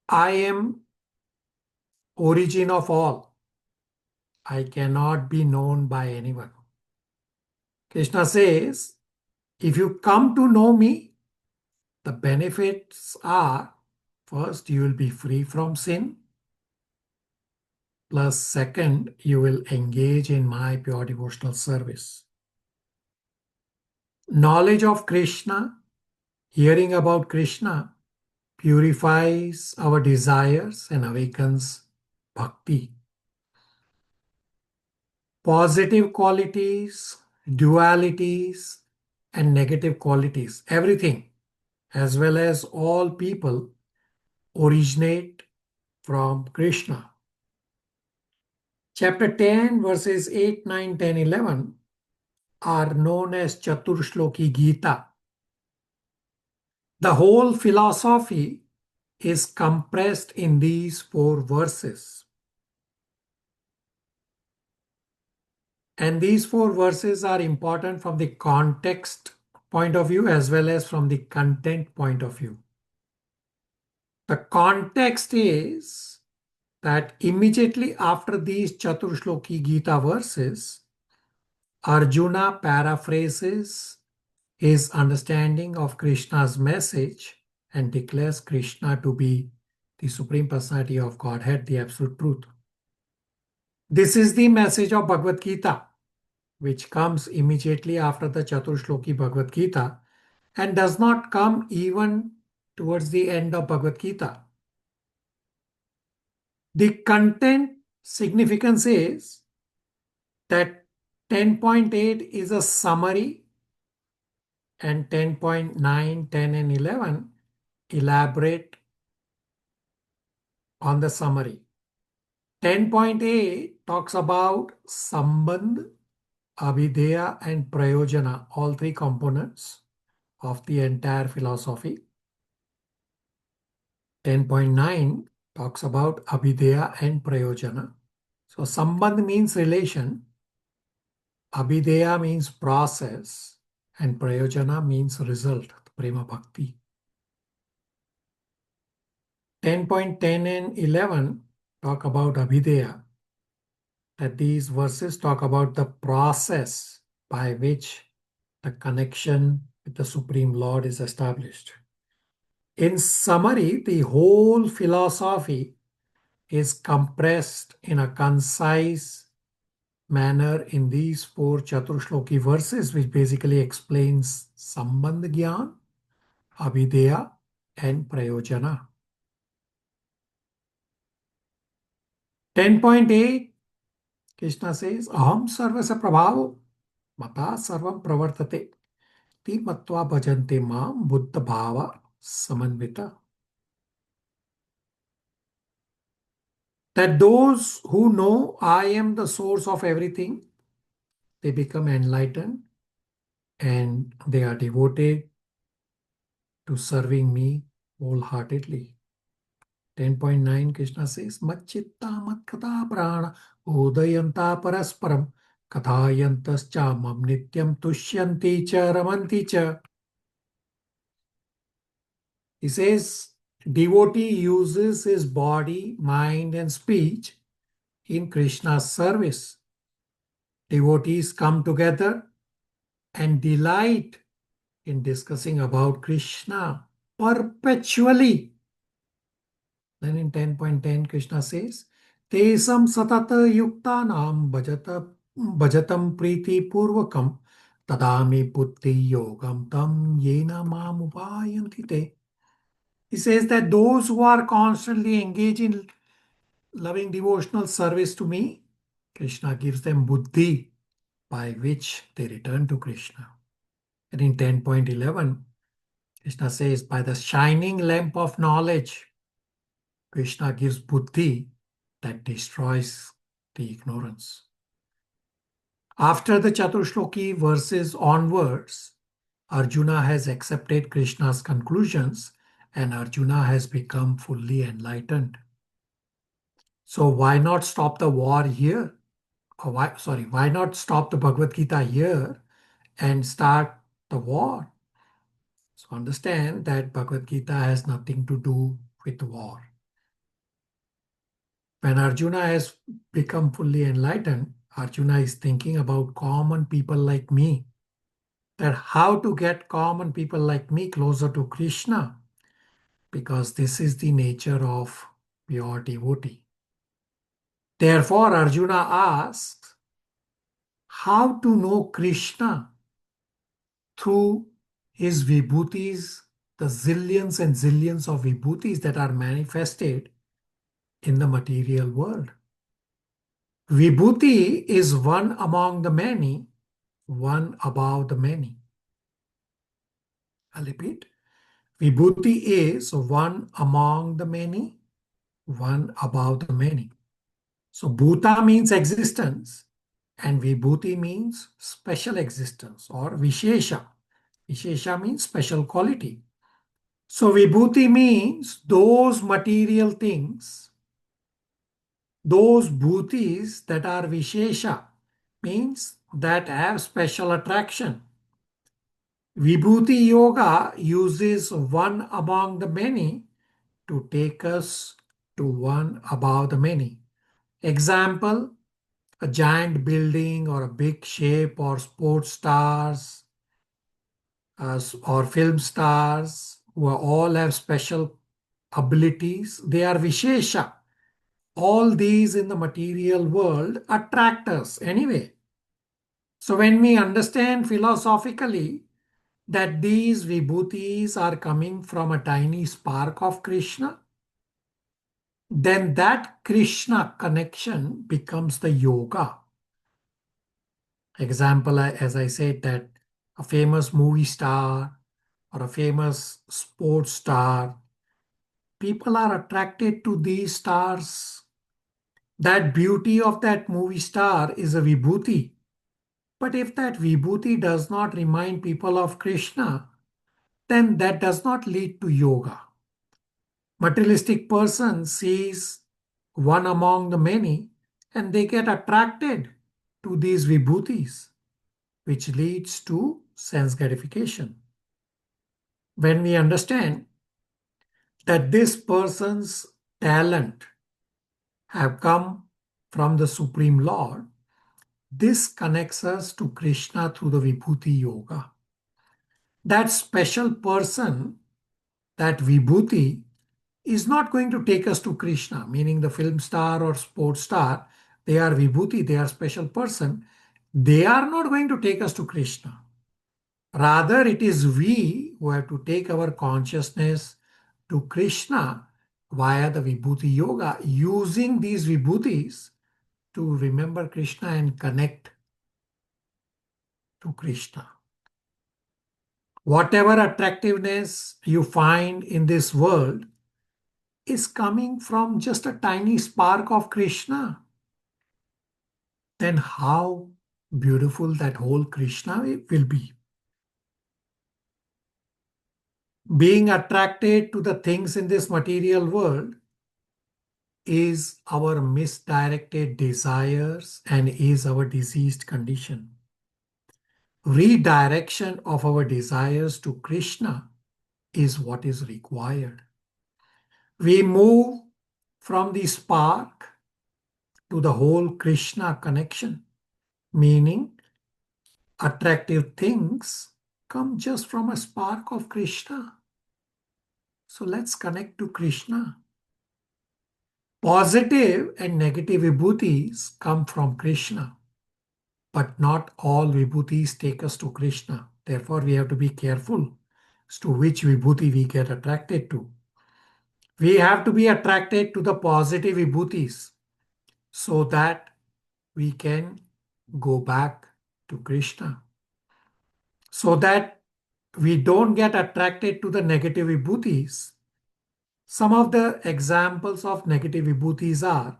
I am origin of all. I cannot be known by anyone. Krishna says, if you come to know me, the benefits are, first, you will be free from sin. Plus, second, you will engage in my pure devotional service. Knowledge of Krishna, hearing about Krishna, purifies our desires and awakens bhakti. Positive qualities, dualities, and negative qualities, everything, as well as all people, originate from Krishna. Chapter 10, verses 8, 9, 10, 11 are known as Chaturshloki Gita. The whole philosophy is compressed in these 4 verses. And these 4 verses are important from the context point of view as well as from the content point of view. The context is that immediately after these Chaturshloki Gita verses, Arjuna paraphrases his understanding of Krishna's message and declares Krishna to be the Supreme Personality of Godhead, the Absolute Truth. This is the message of Bhagavad Gita, which comes immediately after the Chaturshloki Bhagavad Gita and does not come even towards the end of Bhagavad Gita. The content significance is that 10.8 is a summary and 10.9, 10 and 11 elaborate on the summary. 10.8 talks about Sambandh, Abhideya and Prayojana, all 3 components of the entire philosophy. 10.9 talks about Abhideya and Prayojana. So Sambandh means relation, Abhideya means process, and Prayojana means result, Prema Bhakti. 10.10 and 11 talk about Abhideya, that these verses talk about the process by which the connection with the Supreme Lord is established. In summary, the whole philosophy is compressed in a concise manner in these 4 Chaturshloki verses, which basically explains Sambandh Gyan, Abhideya, and Prayojana. 10.8, Krishna says, Aham sarvasya prabhavo mata sarvam pravartate ti matva bhajante mam buddha bhava samanvita. That those who know I am the source of everything, they become enlightened and they are devoted to serving me wholeheartedly. 10.9 Krishna says, Machitta matkata prana udayanta parasparam kathayantascha mam nityam tushyanti cha ramanti cha. He says, devotee uses his body, mind and speech in Krishna's service. Devotees come together and delight in discussing about Krishna perpetually. Then in 10.10 Krishna says, Tesam satata yuktanam bhajatam priti purvakam tadami buddhi yogam tam yena mam upayanti te. He says that those who are constantly engaged in loving devotional service to me, Krishna gives them buddhi by which they return to Krishna. And in 10.11, Krishna says, by the shining lamp of knowledge, Krishna gives buddhi that destroys the ignorance. After the Chaturshloki verses onwards, Arjuna has accepted Krishna's conclusions and Arjuna has become fully enlightened. So why not stop the war here? Or why not stop the Bhagavad Gita here and start the war? So understand that Bhagavad Gita has nothing to do with war. When Arjuna has become fully enlightened, Arjuna is thinking about common people like me, that how to get common people like me closer to Krishna, because this is the nature of pure devotee. Therefore, Arjuna asks, how to know Krishna through his vibhutis, the zillions and zillions of vibhutis that are manifested in the material world. Vibhuti is one among the many, one above the many. I'll repeat. Vibhuti is one among the many, one above the many. So bhuta means existence and vibhuti means special existence or vishesha. Vishesha means special quality. So vibhuti means those material things, those bhutis that are vishesha, means that have special attraction. Vibhuti yoga uses one among the many to take us to one above the many. Example, a giant building or a big ship or sports stars or film stars who all have special abilities. They are Vishesha. All these in the material world attract us anyway. So when we understand philosophically that these vibhutis are coming from a tiny spark of Krishna, then that Krishna connection becomes the yoga. Example, as I said, that a famous movie star or a famous sports star, people are attracted to these stars. That beauty of that movie star is a vibhuti. But if that vibhuti does not remind people of Krishna, then that does not lead to yoga. Materialistic person sees one among the many and they get attracted to these vibhutis, which leads to sense gratification. When we understand that this person's talent have come from the Supreme Lord, this connects us to Krishna through the Vibhuti Yoga. That special person, that Vibhuti, is not going to take us to Krishna, meaning the film star or sports star. They are Vibhuti, they are special person. They are not going to take us to Krishna. Rather, it is we who have to take our consciousness to Krishna via the Vibhuti Yoga, using these Vibhutis to remember Krishna and connect to Krishna. Whatever attractiveness you find in this world is coming from just a tiny spark of Krishna. Then how beautiful that whole Krishna will be. Being attracted to the things in this material world is our misdirected desires and is our diseased condition. Redirection of our desires to Krishna is what is required. We move from the spark to the whole Krishna connection, meaning attractive things come just from a spark of Krishna. So let's connect to Krishna. Positive and negative vibhutis come from Krishna, but not all vibhutis take us to Krishna. Therefore, we have to be careful as to which vibhuti we get attracted to. We have to be attracted to the positive vibhutis so that we can go back to Krishna. So that we don't get attracted to the negative vibhutis. Some of the examples of negative vibhutis are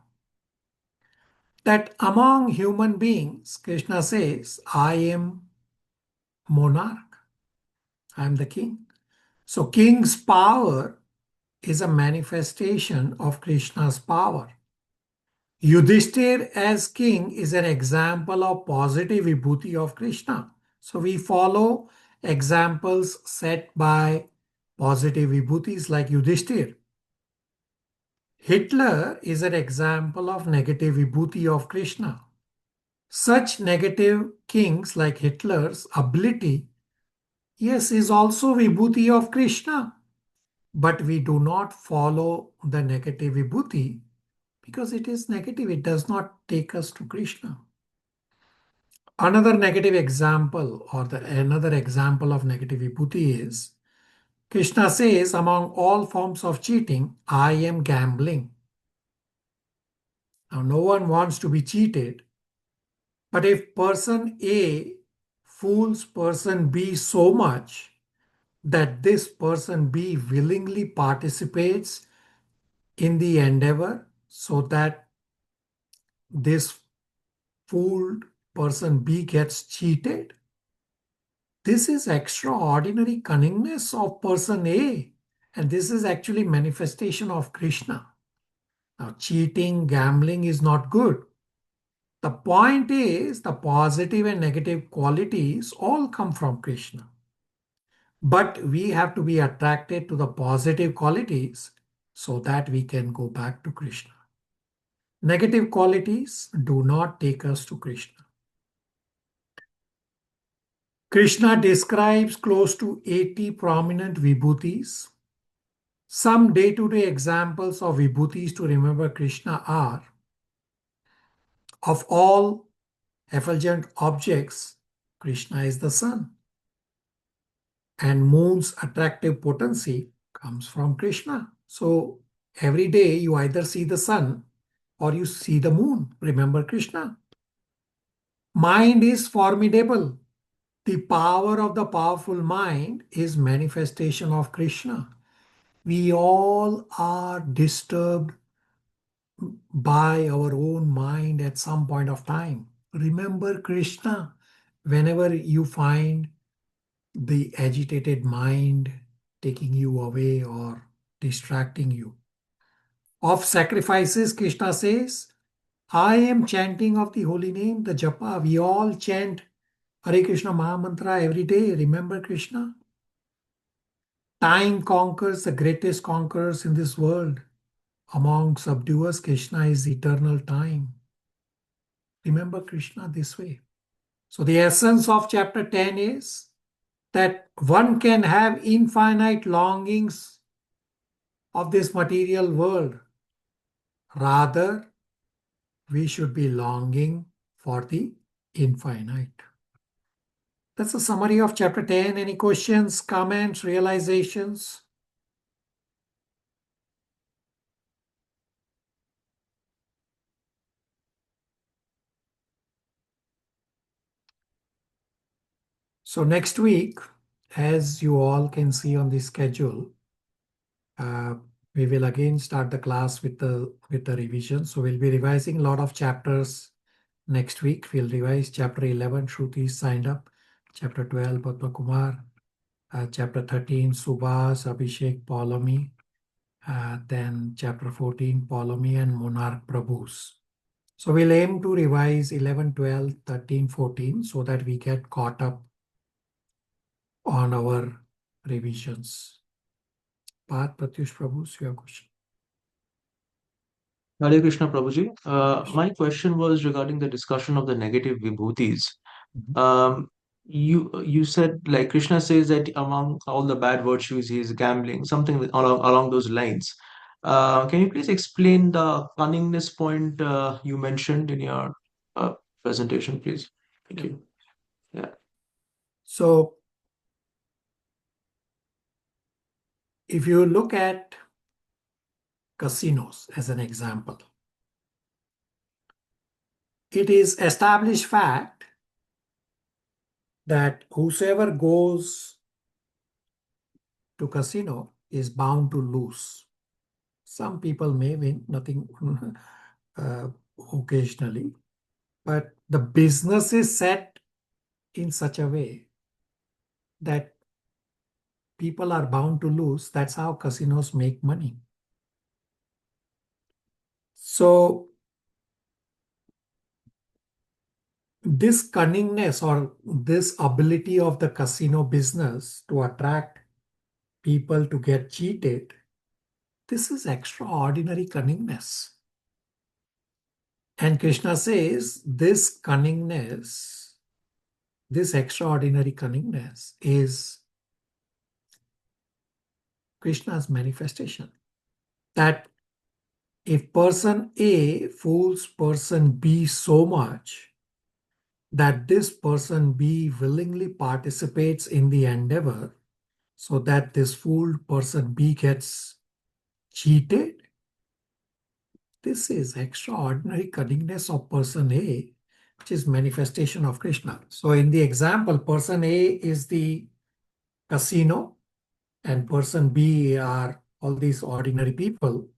that among human beings, Krishna says, I am monarch, I am the king. So king's power is a manifestation of Krishna's power. Yudhishthir as king is an example of positive vibhuti of Krishna. So we follow examples set by positive vibhutis like Yudhishthir. Hitler is an example of negative vibhuti of Krishna. Such negative kings like Hitler's ability, yes, is also vibhuti of Krishna. But we do not follow the negative vibhuti because it is negative. It does not take us to Krishna. Another negative example or another example of negative vibhuti is Krishna says, among all forms of cheating, I am gambling. Now, no one wants to be cheated. But if person A fools person B so much that this person B willingly participates in the endeavor so that this fooled person B gets cheated. This is extraordinary cunningness of person A. And this is actually manifestation of Krishna. Now, cheating, gambling is not good. The point is the positive and negative qualities all come from Krishna. But we have to be attracted to the positive qualities so that we can go back to Krishna. Negative qualities do not take us to Krishna. Krishna describes close to 80 prominent vibhutis. Some day-to-day examples of vibhutis to remember Krishna are: of all effulgent objects, Krishna is the sun. And moon's attractive potency comes from Krishna. So every day you either see the sun or you see the moon. Remember Krishna. Mind is formidable. The power of the powerful mind is manifestation of Krishna. We all are disturbed by our own mind at some point of time. Remember Krishna. Whenever you find the agitated mind taking you away or distracting you. Of sacrifices, Krishna says, I am chanting of the holy name, the japa. We all chant Hare Krishna Maha Mantra every day. Remember Krishna. Time conquers the greatest conquerors in this world. Among subduers, Krishna is eternal time. Remember Krishna this way. So the essence of chapter 10 is that one can have infinite longings of this material world. Rather, we should be longing for the infinite. That's a summary of chapter 10. Any questions, comments, realizations? So next week, as you all can see on the schedule, we will again start the class with the revision. So we'll be revising a lot of chapters next week. We'll revise chapter 11, Shruti signed up, chapter 12, Padma Kumar, chapter 13, Subhas, Abhishek, Paulami, then chapter 14, Paulami and Monarch Prabhus. So we'll aim to revise 11, 12, 13, 14 so that we get caught up on our revisions. Parth, Pratyush, Prabhus, your question. Hare Krishna Prabhuji. My question was regarding the discussion of the negative vibhutis. You said, like Krishna says that among all the bad virtues, he is gambling, something along those lines. Can you please explain the cunningness point you mentioned in your presentation, please? Thank you. Yeah. So if you look at casinos as an example, it is established fact that whosoever goes to casino is bound to lose. Some people may win, nothing occasionally, but the business is set in such a way that people are bound to lose. That's how casinos make money. So this cunningness or this ability of the casino business to attract people to get cheated, this is extraordinary cunningness. And Krishna says this cunningness, this extraordinary cunningness is Krishna's manifestation. That if person A fools person B so much that this person B willingly participates in the endeavor so that this fooled person B gets cheated, this is extraordinary cunningness of person A, which is manifestation of Krishna. So in the example, person A is the casino and person B are all these ordinary people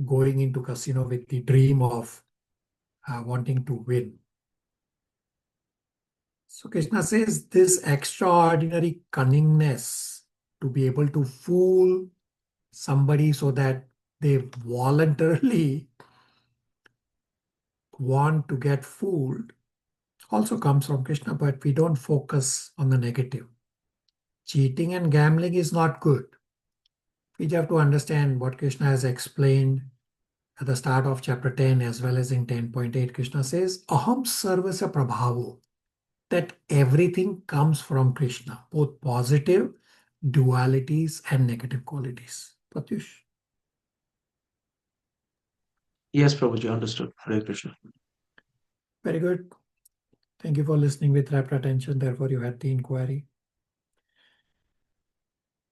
going into casino with the dream of wanting to win. So Krishna says this extraordinary cunningness to be able to fool somebody so that they voluntarily want to get fooled also comes from Krishna, but we don't focus on the negative. Cheating and gambling is not good. We have to understand what Krishna has explained at the start of chapter 10 as well as in 10.8. Krishna says, Aham sarvasya prabhavo, that everything comes from Krishna, both positive dualities and negative qualities. Pratyush. Yes, Prabhuji, understood. Hare Krishna. Very good. Thank you for listening with rapt attention. Therefore, you had the inquiry.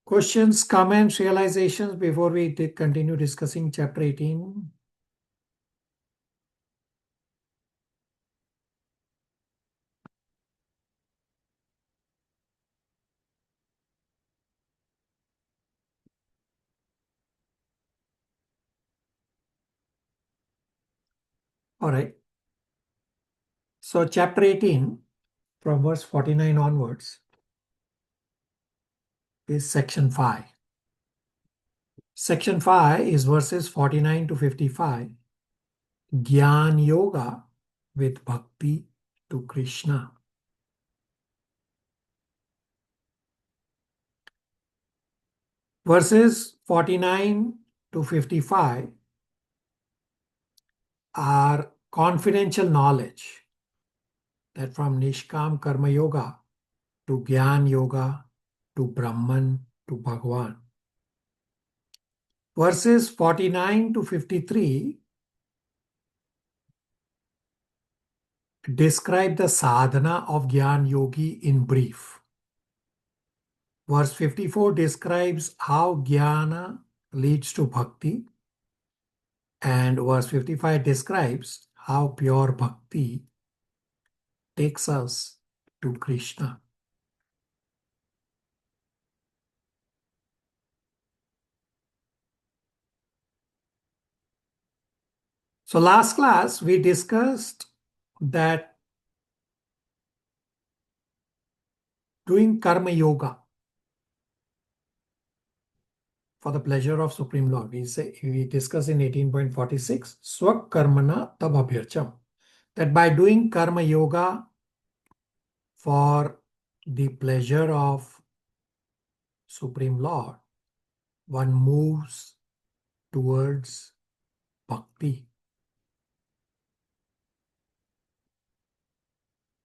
Questions, comments, realizations before we continue discussing chapter 18? All right. So chapter 18, from verse 49 onwards, is section 5. Section 5 is verses 49 to 55. Gyan Yoga with Bhakti to Krishna. Verses 49 to 55 are confidential knowledge that from Nishkam Karma Yoga to Gyan Yoga to Brahman to Bhagwan. Verses 49 to 53 describe the sadhana of Gyan Yogi in brief. Verse 54 describes how Jnana leads to Bhakti. And verse 55 describes how pure Bhakti takes us to Krishna. So last class we discussed that doing karma yoga for the pleasure of Supreme Lord, we discussed in 18.46, Swak Karmana Tab Abhyarcham, that by doing karma yoga for the pleasure of Supreme Lord, one moves towards bhakti.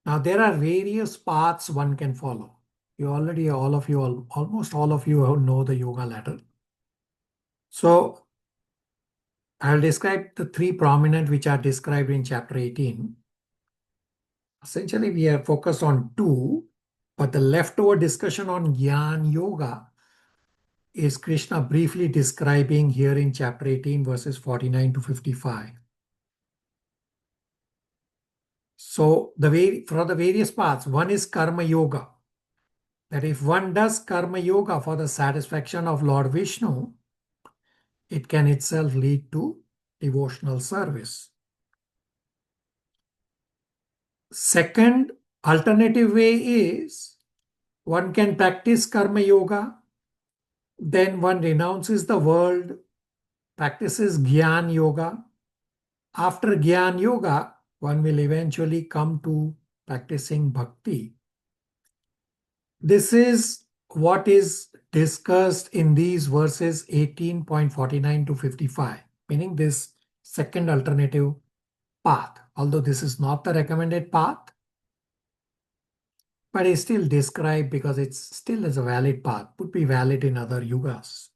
Now there are various paths one can follow. You already, almost all of you know the yoga ladder. So I'll describe the three prominent which are described in chapter 18. Essentially, we are focused on two, but the leftover discussion on Jnana Yoga is Krishna briefly describing here in chapter 18, verses 49 to 55. So for the various paths, one is Karma Yoga. That if one does Karma Yoga for the satisfaction of Lord Vishnu, it can itself lead to devotional service. Second alternative way is one can practice Karma Yoga, then one renounces the world, practices Gyan Yoga. After Gyan Yoga, one will eventually come to practicing Bhakti. This is what is discussed in these verses 18.49 to 55, meaning this second alternative path. Although this is not the recommended path, but it's still described because it's still is a valid path, would be valid in other yugas.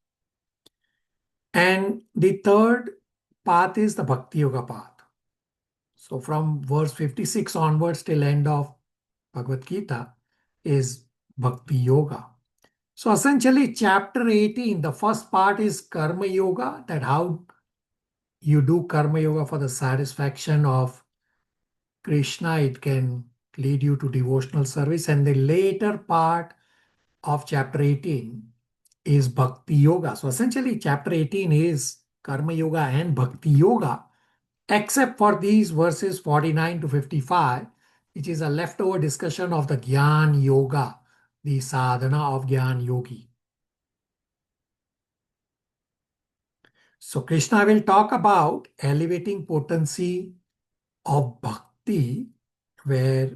And the third path is the Bhakti Yoga path. So from verse 56 onwards till end of Bhagavad Gita is Bhakti Yoga. So essentially chapter 18, the first part is Karma Yoga, that how you do Karma Yoga for the satisfaction of Krishna, it can lead you to devotional service. And the later part of chapter 18 is Bhakti Yoga. So essentially chapter 18 is Karma Yoga and Bhakti Yoga. except for these verses 49 to 55, which is a leftover discussion of the Gyan Yoga, the sadhana of Gyan Yogi. So Krishna will talk about elevating potency of bhakti, where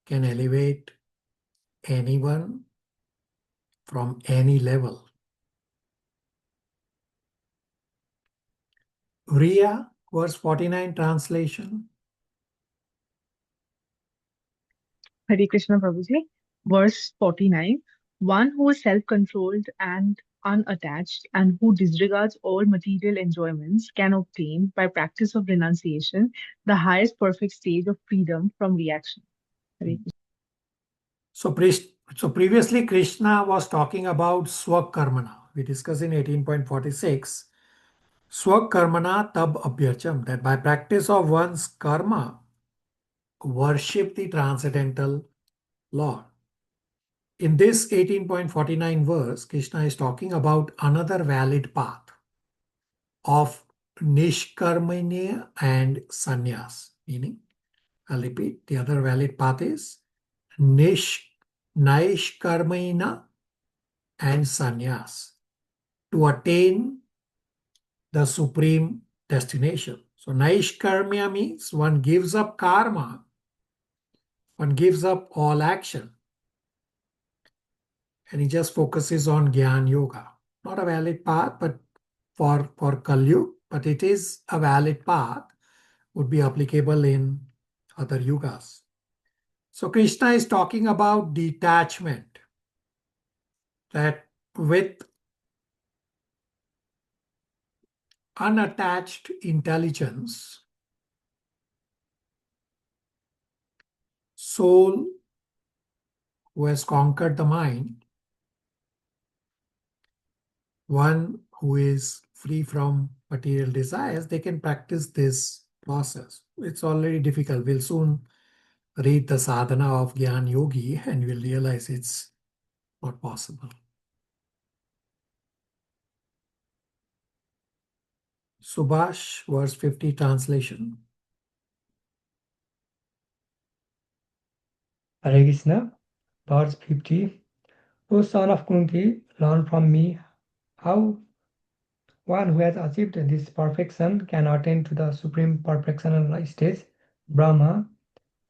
can elevate anyone from any level. Riya, verse 49 translation. Hare Krishna Prabhuji. Verse 49. One who is self-controlled and unattached and who disregards all material enjoyments can obtain, by practice of renunciation, the highest perfect stage of freedom from reaction. Hare Krishna. So previously Krishna was talking about Swakarmana. We discussed in 18.46. Swakarmana tab abhyarcham, that by practice of one's karma, worship the transcendental Lord. In this 18.49 verse, Krishna is talking about another valid path of nishkarmanya and sannyas. Meaning, I'll repeat, the other valid path is naishkarmena and sannyas to attain the supreme destination. So naishkarmya means one gives up karma, one gives up all action, and he just focuses on Gyan Yoga. Not a valid path, but for Kali, but it is a valid path, would be applicable in other yugas. So Krishna is talking about detachment, that with unattached intelligence, soul who has conquered the mind, one who is free from material desires, they can practice this process. It's already difficult. We'll soon read the sadhana of Gyan Yogi and we'll realize it's not possible. Subhash, verse 50 translation. Hare Krishna, verse 50. O son of Kunti, learn from me how one who has achieved this perfection can attain to the supreme perfectional stage, Brahma,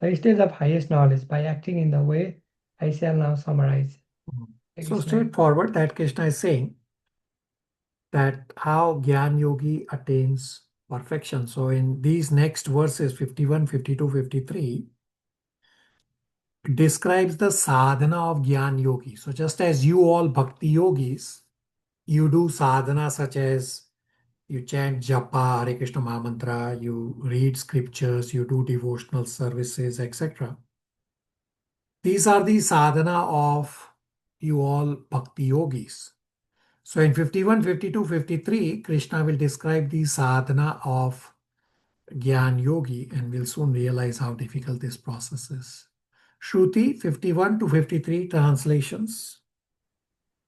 the stage of highest knowledge, by acting in the way I shall now summarize. So straightforward that Krishna is saying that how Gyan Yogi attains perfection. So in these next verses, 51, 52, 53, describes the sadhana of Gyan Yogi. So just as you all bhakti yogis, you do sadhana such as you chant japa, Hare Krishna Mahamantra, you read scriptures, you do devotional services, etc. These are the sadhana of you all bhakti yogis. So in 51, 52, 53, Krishna will describe the sadhana of Gyan Yogi, and we'll soon realize how difficult this process is. Shruti, 51 to 53 translations.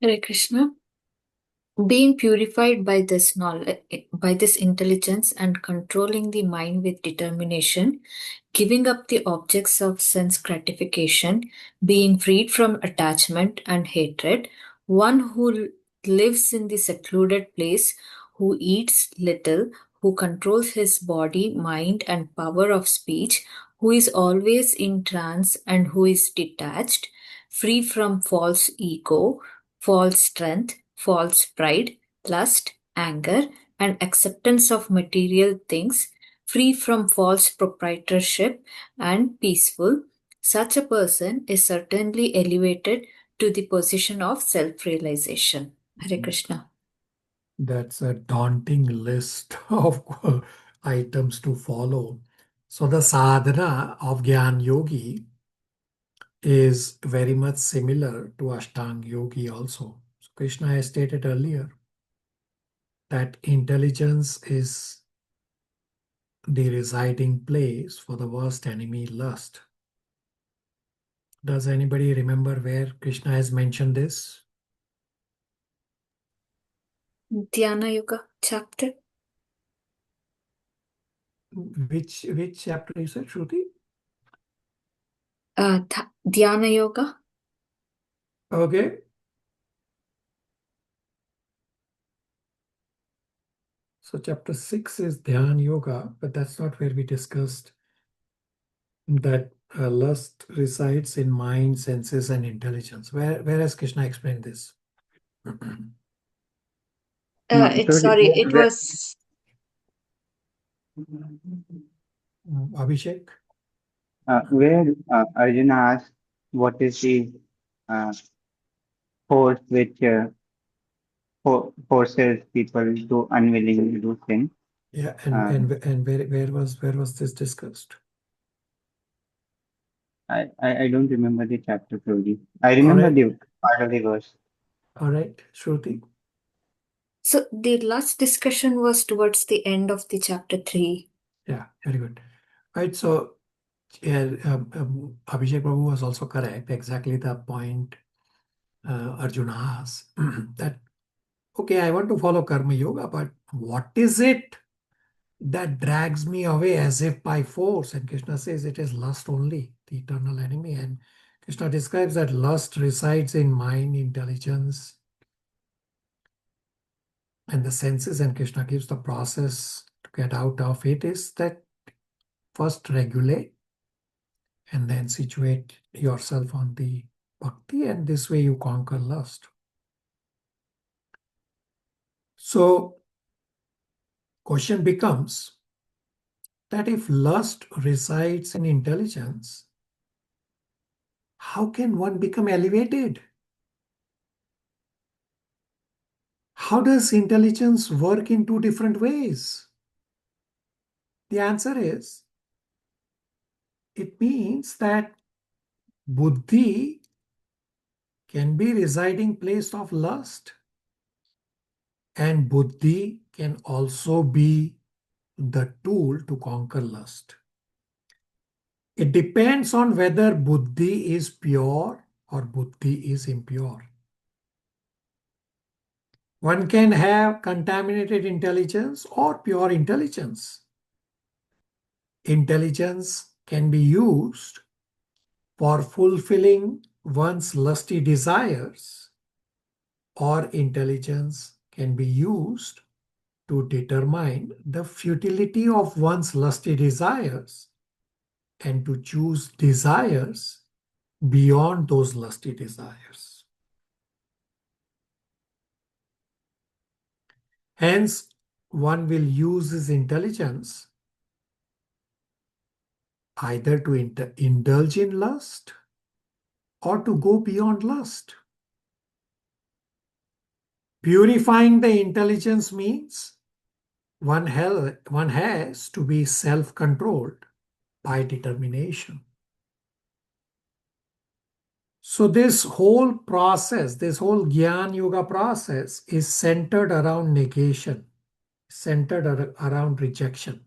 Hare Krishna. Being purified by this knowledge, by this intelligence, and controlling the mind with determination, giving up the objects of sense gratification, being freed from attachment and hatred, one who lives in the secluded place, who eats little, who controls his body, mind, and power of speech, who is always in trance and who is detached, free from false ego, false strength, false pride, lust, anger, and acceptance of material things, free from false proprietorship, and peaceful, such a person is certainly elevated to the position of self-realization. Hare Krishna. That's a daunting list of items to follow. So the sadhana of Gyan Yogi is very much similar to Ashtanga Yogi also. So Krishna has stated earlier that intelligence is the residing place for the worst enemy, lust. Does anybody remember where Krishna has mentioned this? Dhyana Yoga chapter. Which chapter you said, Shruti? Dhyana Yoga. Okay. So chapter 6 is Dhyan Yoga, but that's not where we discussed that lust resides in mind, senses, and intelligence. Where has Krishna explained this? It was Abhishek? Where Arjuna asked, what is the force which forces people to unwillingly do sin? Yeah, and where was this discussed? I don't remember the chapter fully. I remember right. the part of the verse. All right, Shruti. so the last discussion was towards the end of the chapter 3. Yeah, very good. Right, so yeah, Abhishek Prabhu was also correct. Exactly the point Arjuna asked that, okay, I want to follow Karma Yoga, but what is it that drags me away as if by force? And Krishna says it is lust only, the eternal enemy. And Krishna describes that lust resides in mind, intelligence, and the senses. And Krishna gives the process to get out of it is that first regulate and then situate yourself on the bhakti, and this way you conquer lust. So question becomes that if lust resides in intelligence, how can one become elevated? How does intelligence work in two different ways? The answer is, it means that buddhi can be residing place of lust, and buddhi can also be the tool to conquer lust. It depends on whether buddhi is pure or buddhi is impure. One can have contaminated intelligence or pure intelligence. Intelligence can be used for fulfilling one's lusty desires, or intelligence can be used to determine the futility of one's lusty desires and to choose desires beyond those lusty desires. Hence, one will use his intelligence either to indulge in lust or to go beyond lust. Purifying the intelligence means one has to be self-controlled by determination. So this whole process, this whole Gyan Yoga process is centered around negation, centered around rejection.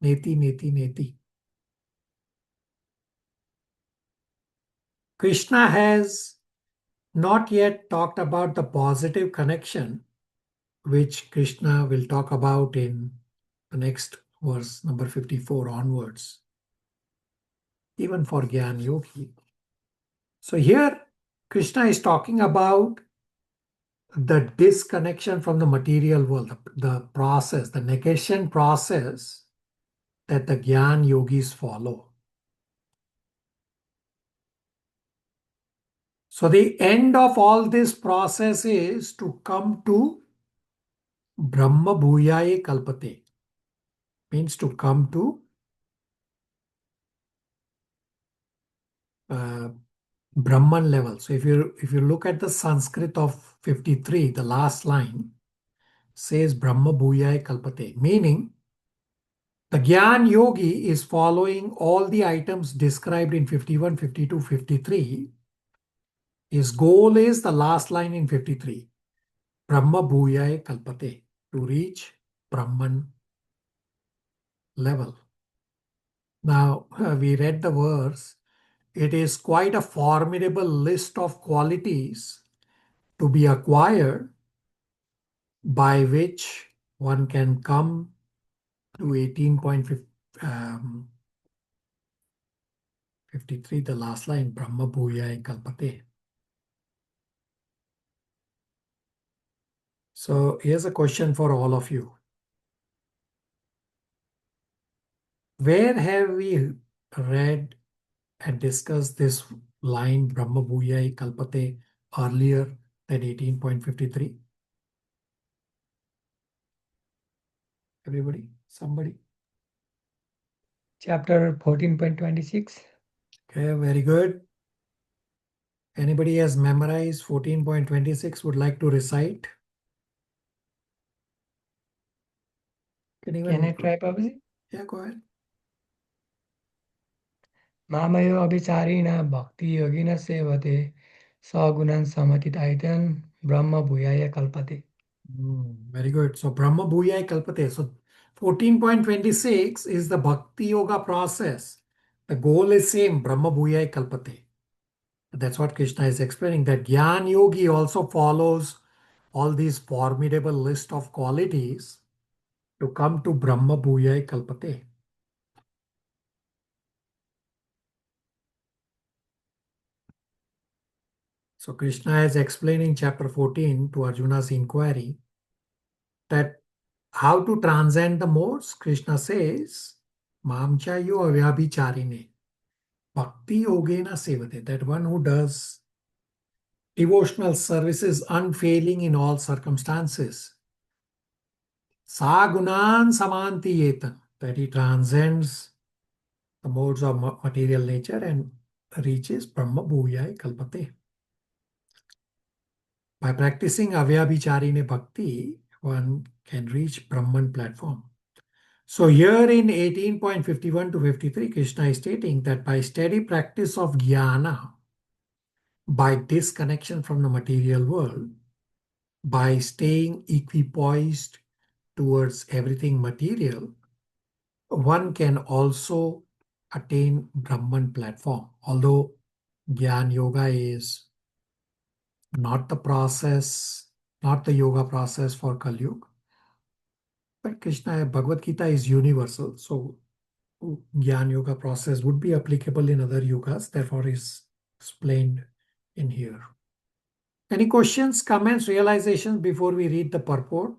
Neti, neti, neti. Krishna has not yet talked about the positive connection, which Krishna will talk about in the next verse, number 54 onwards, even for Gyan Yogi. So here, Krishna is talking about the disconnection from the material world, the process, the negation process that the Gyan Yogis follow. So the end of all this process is to come to Brahma Bhuyaye Kalpate, means to come to Brahman level. So if you look at the Sanskrit of 53, the last line says Brahma Bhuyaye Kalpate, meaning the Gyan Yogi is following all the items described in 51, 52, 53. His goal is the last line in 53, Brahma Bhuyaye Kalpate, to reach Brahman level. Now, we read the verse. It is quite a formidable list of qualities to be acquired by which one can come to 18.5 53, the last line, Brahma Bhuyai Kalpate. So here's a question for all of you. Where have we read and discussed this line Brahma Bhuyai Kalpate earlier than 18.53? Everybody? Somebody? Chapter 14.26. Okay, very good. Anybody has memorized 14.26 would like to recite? Can I try, Babaji? Yeah, go ahead. Mamayo abhicharina bhakti yogina sevate sagunan samatitaitan brahma bhuyaya kalpate. Very good. So Brahma Bhuyai Kalpate. So 14.26 is the Bhakti Yoga process. The goal is same, Brahma Bhuyai Kalpate. That's what Krishna is explaining, that Gyan Yogi also follows all these formidable list of qualities to come to Brahma Bhuyai Kalpate. So Krishna is explaining chapter 14 to Arjuna's inquiry that how to transcend the modes. Krishna says, Mamcha yo avyabhicharine. Bhakti yogena sevate. That one who does devotional services unfailing in all circumstances. Sagunan samanti yetan. That he transcends the modes of material nature and reaches Brahma Bhuyai Kalpate. By practicing avyabhicharine bhakti, one can reach Brahman platform. So here in 18.51 to 53, Krishna is stating that by steady practice of jnana, by disconnection from the material world, by staying equipoised towards everything material, one can also attain Brahman platform. Although Gyan Yoga is not the process, not the yoga process for Kali Yuga, but Krishna, Bhagavad Gita is universal. So Gyan Yoga process would be applicable in other yogas, therefore is explained in here. Any questions, comments, realizations before we read the purport?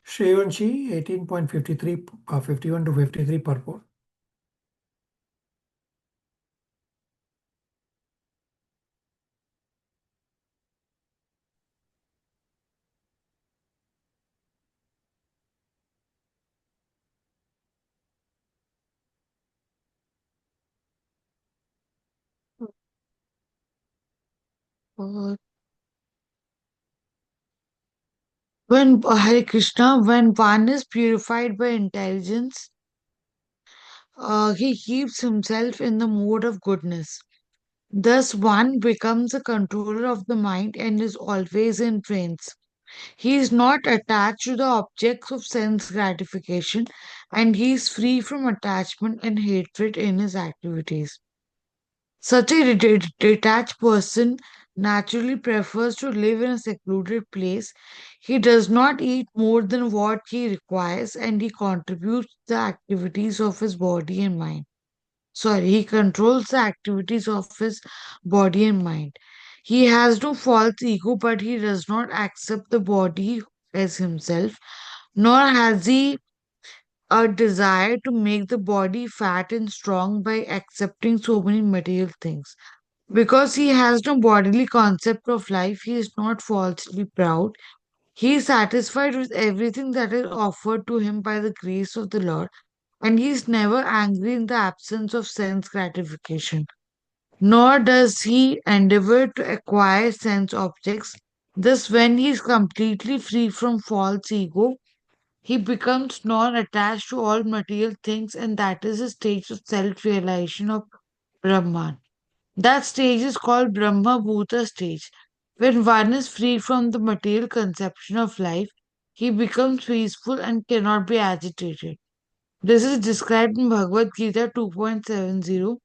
Shreyanshi, 18.53, 51 to 53 purport. Uh, when Hare Krishna, when one is purified by intelligence, he keeps himself in the mode of goodness. Thus, one becomes a controller of the mind and is always in trance. He is not attached to the objects of sense gratification and he is free from attachment and hatred in his activities. Such a detached person naturally prefers to live in a secluded place. He does not eat more than what he requires and he contributes the activities of his body and mind. Sorry, he controls the activities of his body and mind. He has no false ego, but he does not accept the body as himself, nor has he a desire to make the body fat and strong by accepting so many material things. Because he has no bodily concept of life, he is not falsely proud. He is satisfied with everything that is offered to him by the grace of the Lord, and he is never angry in the absence of sense gratification. Nor does he endeavor to acquire sense objects. Thus, when he is completely free from false ego, he becomes non attached to all material things, and that is a stage of self realization of Brahman. That stage is called Brahma Bhuta stage. When one is free from the material conception of life, he becomes peaceful and cannot be agitated. This is described in Bhagavad Gita 2.70.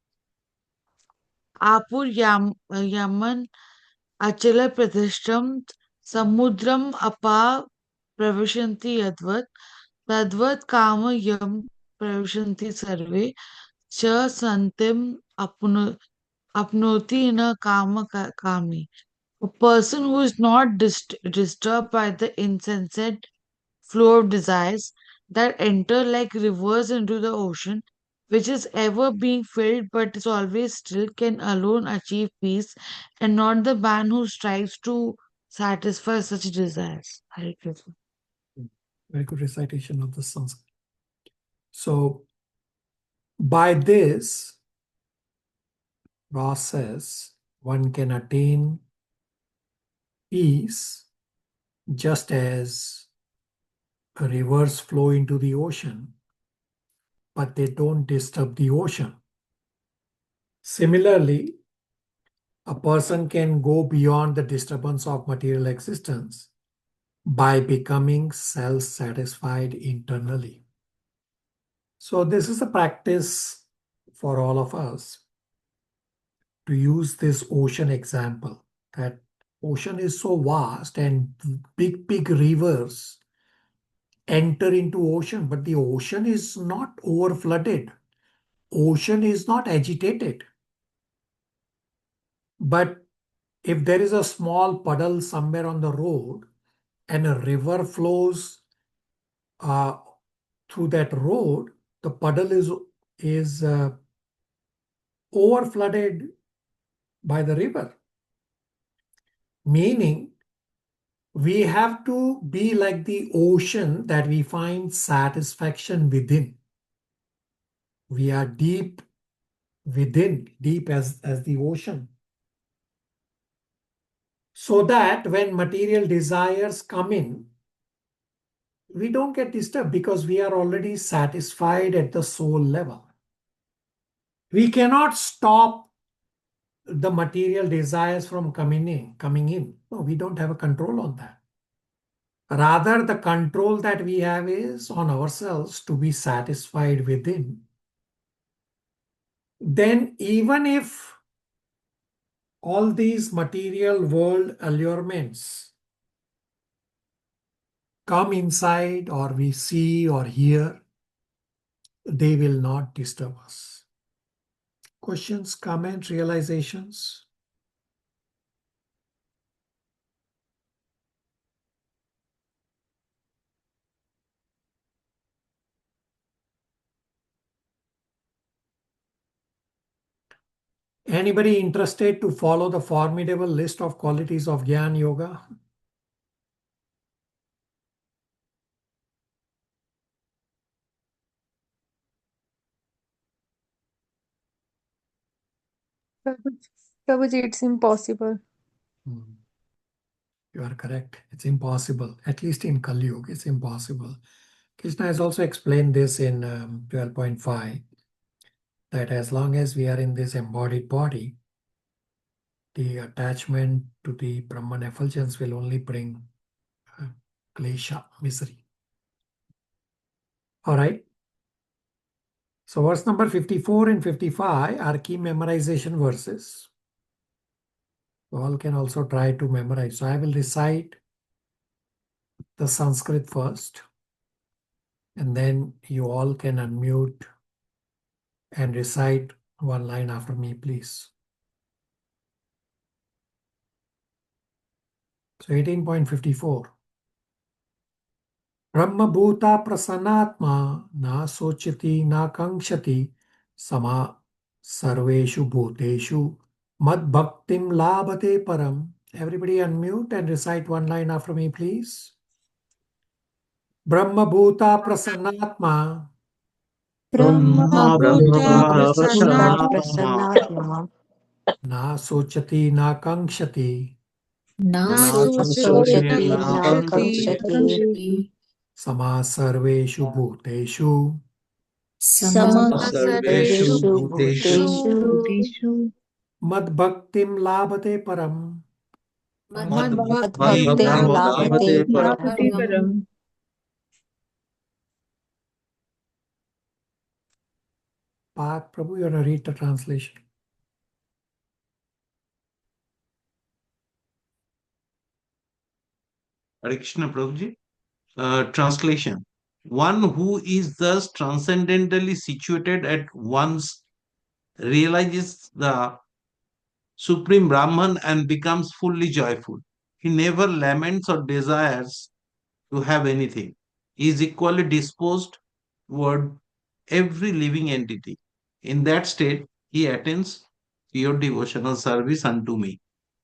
Apur Yaman Achala Pratishtam Samudram Apa Pravishanti Yadvat Tadvat Kama Yam Pravishanti Sarve Cha Santim Apnoti na Kami. A person who is not disturbed by the insensate flow of desires that enter like rivers into the ocean, which is ever being filled but is always still, can alone achieve peace, and not the man who strives to satisfy such desires. Hare Krishna. Very good recitation of the Sanskrit. So, by this process, one can attain peace just as rivers flow into the ocean, but they don't disturb the ocean. Similarly, a person can go beyond the disturbance of material existence by becoming self-satisfied internally. So this is a practice for all of us to use this ocean example, that ocean is so vast and big rivers enter into ocean, but the ocean is not overflooded. Ocean is not agitated. But if there is a small puddle somewhere on the road and a river flows through that road, the puddle is overflooded by the river. Meaning, we have to be like the ocean that we find satisfaction within. We are deep within, deep as the ocean. So that when material desires come in, we don't get disturbed because we are already satisfied at the soul level. We cannot stop the material desires from coming in. No, we don't have a control on that. Rather, the control that we have is on ourselves to be satisfied within. Then even if all these material world allurements come inside or we see or hear, they will not disturb us. Questions, comments, realizations? Anybody interested to follow the formidable list of qualities of Gyan Yoga? Prabhuji, it's impossible. You are correct. It's impossible. At least in Kali Yuga, it's impossible. Krishna has also explained this in 12.5, that as long as we are in this embodied body, the attachment to the Brahman effulgence will only bring klesha, misery. All right. So verse number 54 and 55 are key memorization verses. You all can also try to memorize. So I will recite the Sanskrit first, and then you all can unmute and recite one line after me, please. So 18.54. Brahma Bhuta Prasanatma Na Sochati Na Kankshati Sama Sarveshu Bhuteshu Mad Bhaktim Labhate Param. Everybody unmute and recite one line after me, please. Brahma Bhuta Prasanatma Brahma Bhuta Brahma Prasanatma Na Sochati Na Kankshati Na Nasojati Sochati Na Na Kankshati Kamshati Sama Sarveshu Bhuteshu Sama Samasarveshu Sarveshu Bhuteshu Bhuteshu Mad Bhaktim Labhate Param. Madbhaktim Bhaktim Labhate Labhate Param. Param. Parth Prabhu, you want to read the translation? Hare Krishna Prabhuji. Translation. One who is thus transcendently situated at once realizes the Supreme Brahman and becomes fully joyful. He never laments or desires to have anything. He is equally disposed toward every living entity. In that state, he attains pure devotional service unto me.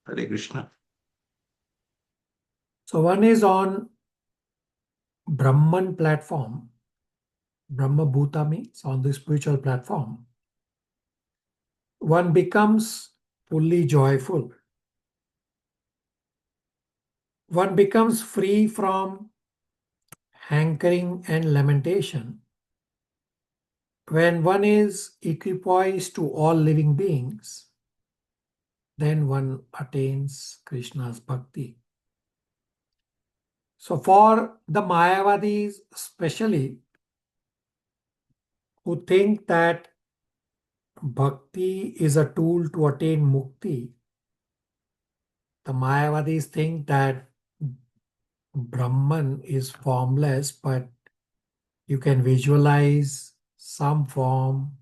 Hare Krishna. So one is on Brahman platform. Brahma Bhuta means on the spiritual platform. One becomes fully joyful. One becomes free from hankering and lamentation. When one is equipoised to all living beings, then one attains Krishna's bhakti. So for the Mayavadis especially, who think that bhakti is a tool to attain mukti, the Mayavadis think that Brahman is formless, but you can visualize some form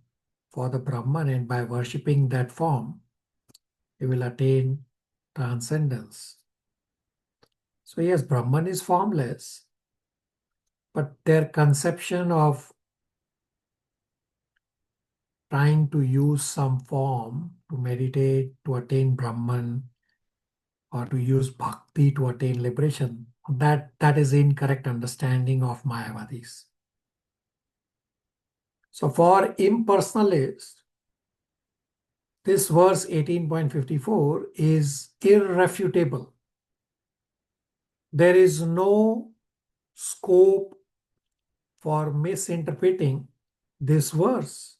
for the Brahman, and by worshipping that form, you will attain transcendence. So yes, Brahman is formless, but their conception of trying to use some form to meditate, to attain Brahman, or to use bhakti to attain liberation, that is incorrect understanding of Mayavadis. So for impersonalists, this verse 18.54 is irrefutable. There is no scope for misinterpreting this verse.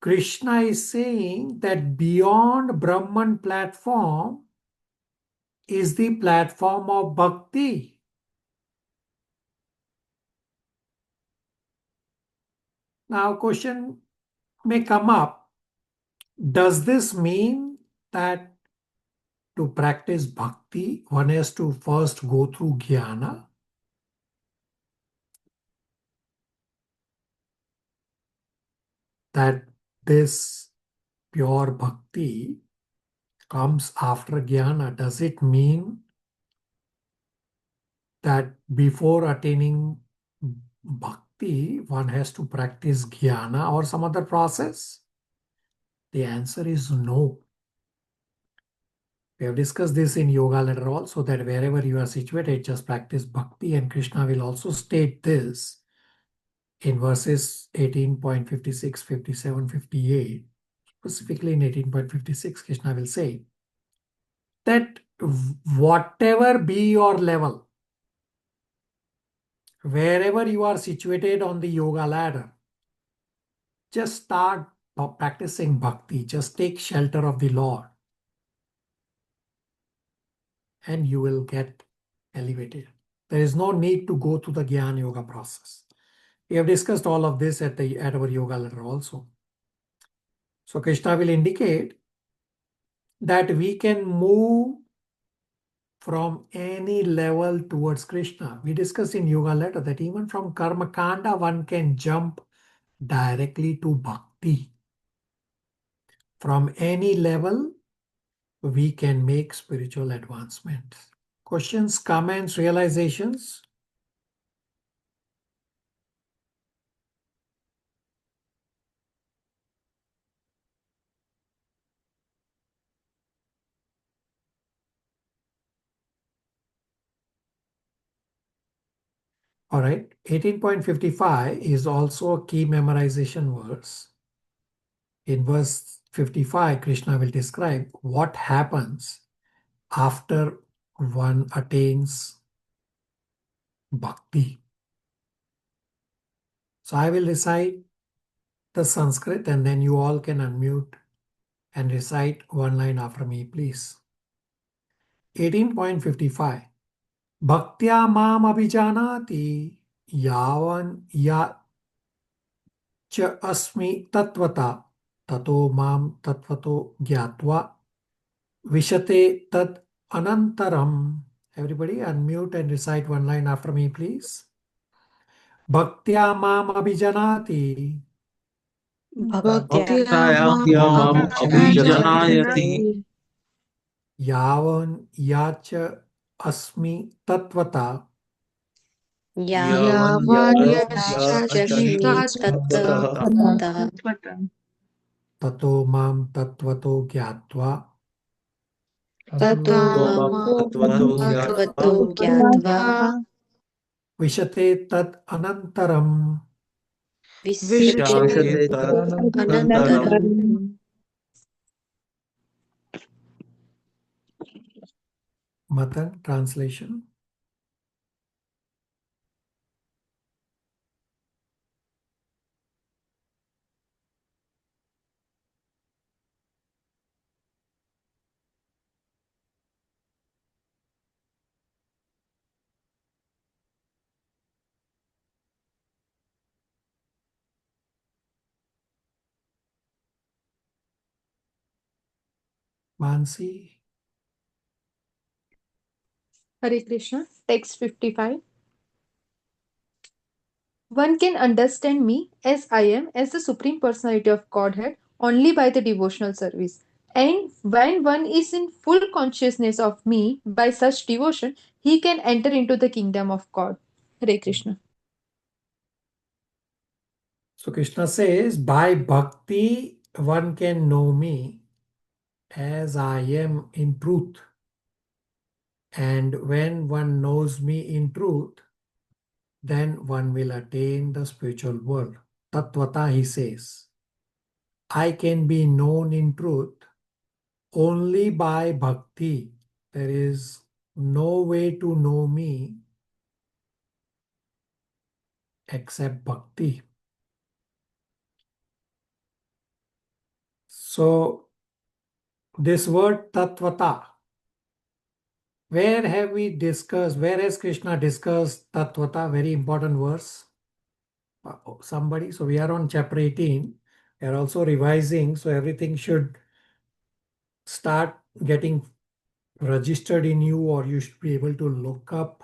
Krishna is saying that beyond Brahman platform is the platform of bhakti. Now, question may come up. Does this mean that to practice bhakti, one has to first go through jnana? That this pure bhakti comes after jnana? Does it mean that before attaining bhakti, one has to practice jnana or some other process? The answer is no. We have discussed this in Yoga Ladder also, that wherever you are situated, just practice bhakti, and Krishna will also state this in verses 18.56, 57, 58. Specifically in 18.56, Krishna will say that whatever be your level, wherever you are situated on the yoga ladder, just start practicing bhakti. Just take shelter of the Lord, and you will get elevated. There is no need to go through the Jnana Yoga process. We have discussed all of this at our yoga ladder also. So Krishna will indicate that we can move from any level towards Krishna. We discussed in yoga ladder that even from Karma Kanda, one can jump directly to bhakti. From any level, we can make spiritual advancement. Questions, comments, realizations? All right, 18.55 is also a key memorization verse. In verse 55, Krishna will describe what happens after one attains bhakti. So I will recite the Sanskrit, and then you all can unmute and recite one line after me, please. 18.55. Bhaktya mam abhijanati yavan ya cha asmi tatvata tato mam tatvato gyatva vishate tat anantaram Everybody unmute and recite one line after me, please. Bhaktya mam abhijanati. Bhaktya Bhaktaya mam mam abhijanati. abhijanayati Yavan yacha asmi tatvata. yavan Yavan ya yashasmi achasmi tattva. Tattvata. Tato mam tatvato gyatva. Tata mam mam tatvato gyatva tattvato gyatva. Vishate tat anantaram. Vishate Vyashate tat anantaram. Anantaram. Matan translation. Mansi. Hare Krishna. Text 55. One can understand me as I am, as the Supreme Personality of Godhead, only by the devotional service. And when one is in full consciousness of me by such devotion, he can enter into the kingdom of God. Hare Krishna. So Krishna says, by bhakti, one can know me as I am in truth. And when one knows me in truth, then one will attain the spiritual world. Tattvata, he says, I can be known in truth only by bhakti. There is no way to know me except bhakti. So, this word tattvata, where has Krishna discussed tattvata? Very important verse. Somebody, so we are on chapter 18. We are also revising, so everything should start getting registered in you, or you should be able to look up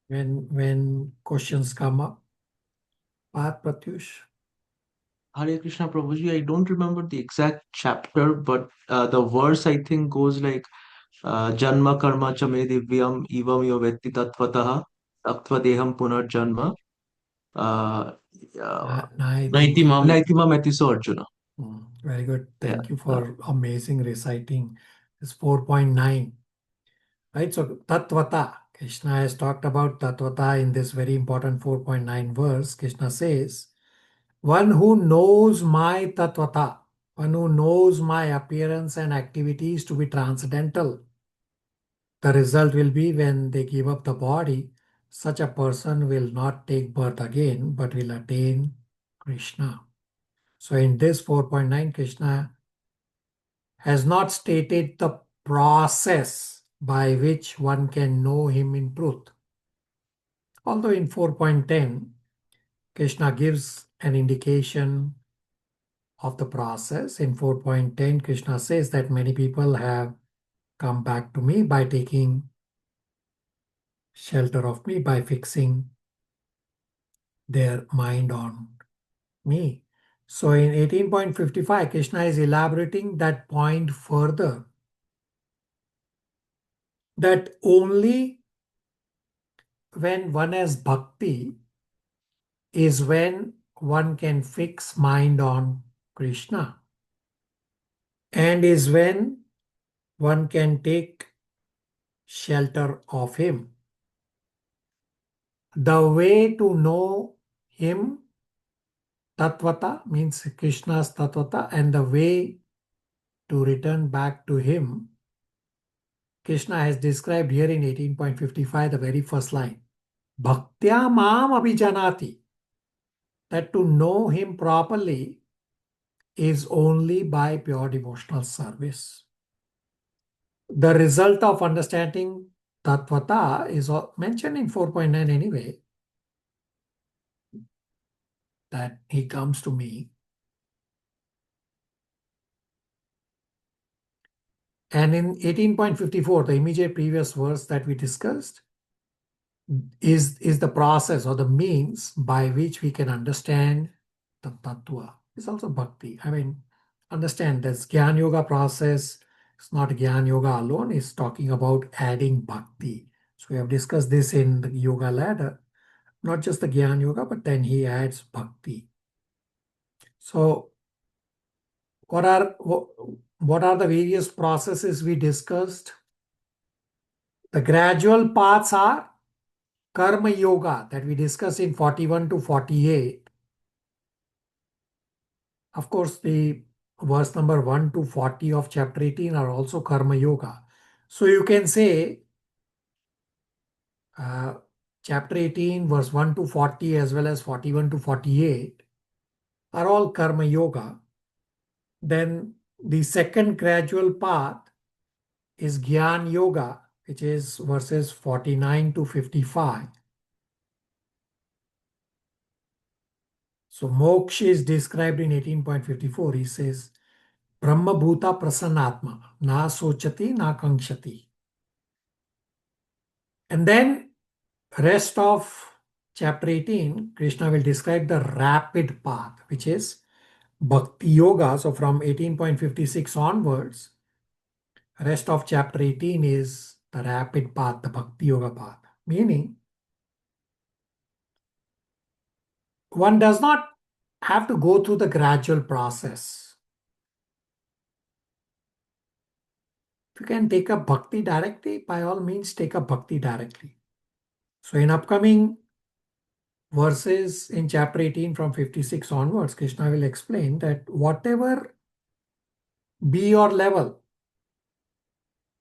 when questions come up. Path Pratyush. Hare Krishna Prabhuji, I don't remember the exact chapter, but the verse I think goes like Janma karma cha me divyam evam yo vetti tattvataha tattva deham punarjanma uh, Naitima. naitima metiso Arjuna. Very good. Yeah. Thank you for amazing reciting. It's 4.9. Right, so Tattvata, Krishna has talked about Tattvata in this very important 4.9 verse. Krishna says, one who knows my Tattvata, one who knows my appearance and activities to be transcendental. The result will be when they give up the body, such a person will not take birth again, but will attain Krishna. So in this 4.9, Krishna has not stated the process by which one can know him in truth. Although in 4.10, Krishna gives an indication of the process. In 4.10, Krishna says that many people have come back to me by taking shelter of me, by fixing their mind on me. So in 18.55, Krishna is elaborating that point further, that only when one has bhakti is when one can fix mind on Krishna, and is when one can take shelter of him. The way to know him, Tattvata, means Krishna's Tattvata, and the way to return back to him, Krishna has described here in 18.55, the very first line. Bhaktya mam abhijanati. That to know him properly is only by pure devotional service. The result of understanding Tattvata is mentioned in 4.9 anyway, that he comes to me And in 18.54, the immediate previous verse that we discussed is the process or the means by which we can understand the tattva. It's also bhakti. I mean, understand this Gyan Yoga process. It's not Gyan Yoga alone. It's talking about adding bhakti. So we have discussed this in the yoga ladder. Not just the Gyan Yoga, but then he adds bhakti. So what are the various processes we discussed? The gradual paths are Karma Yoga that we discussed in 41 to 48. Of course, the verse number 1 to 40 of chapter 18 are also Karma Yoga. So you can say chapter 18, verse 1 to 40, as well as 41 to 48 are all Karma Yoga. Then the second gradual path is Gyan Yoga, which is verses 49 to 55. So moksha is described in 18.54. He says, Brahma Bhuta Prasannatma, na sochati, na kankshati. And then rest of chapter 18, Krishna will describe the rapid path, which is Bhakti Yoga. So from 18.56 onwards, rest of chapter 18 is the rapid path, the Bhakti Yoga path. Meaning, one does not have to go through the gradual process. If you can take up bhakti directly, by all means take up bhakti directly. So in upcoming verses in chapter 18 from 56 onwards, Krishna will explain that whatever be your level,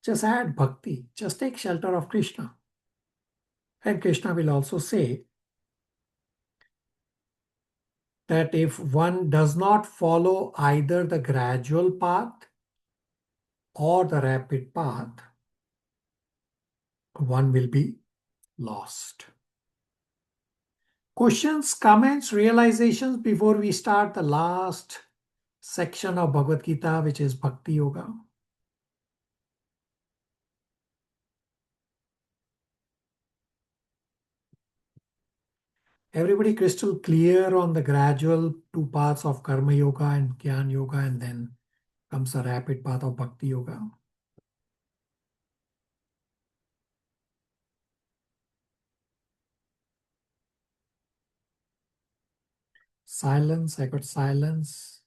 just add bhakti, just take shelter of Krishna. And Krishna will also say that if one does not follow either the gradual path or the rapid path, one will be lost. Questions, comments, realizations before we start the last section of Bhagavad Gita, which is Bhakti Yoga? Everybody crystal clear on the gradual two paths of Karma Yoga and Gyan Yoga, and then comes the rapid path of Bhakti Yoga? Silence, I got silence.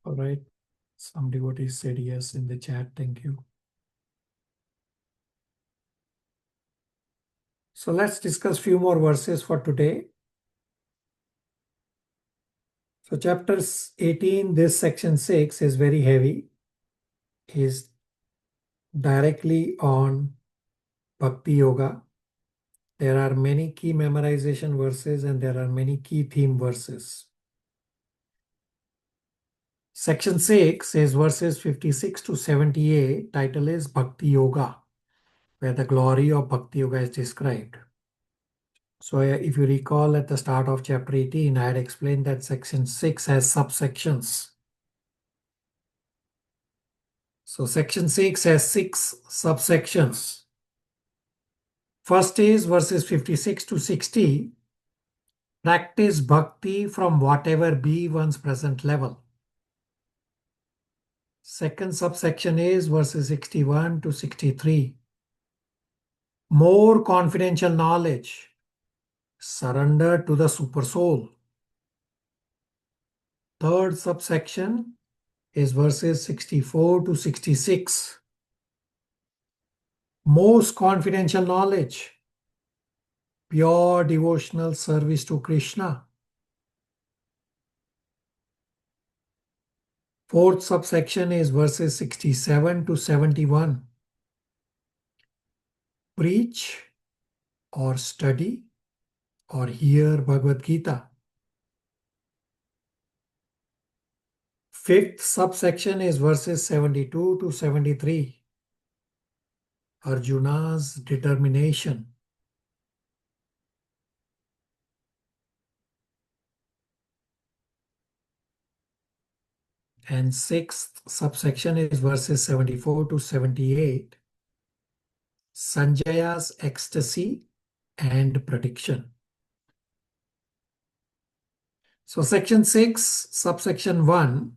All right. Some devotees said yes in the chat. Thank you. So let's discuss few more verses for today. So chapter 18, this section 6 is very heavy. Is directly on Bhakti Yoga. There are many key memorization verses and there are many key theme verses. Section 6 is verses 56 to 78. Title is Bhakti Yoga, where the glory of Bhakti Yoga is described. So if you recall at the start of chapter 18, I had explained that section 6 has subsections. So section 6 has 6 subsections. First is verses 56 to 60. Practice bhakti from whatever be one's present level. Second subsection is verses 61 to 63. More confidential knowledge. Surrender to the super soul. Third subsection is verses 64 to 66. Most confidential knowledge. Pure devotional service to Krishna. Fourth subsection is verses 67 to 71. Preach or study or hear Bhagavad Gita. Fifth subsection is verses 72 to 73. Arjuna's determination. And sixth subsection is verses 74 to 78. Sanjaya's ecstasy and prediction. So section 6, subsection 1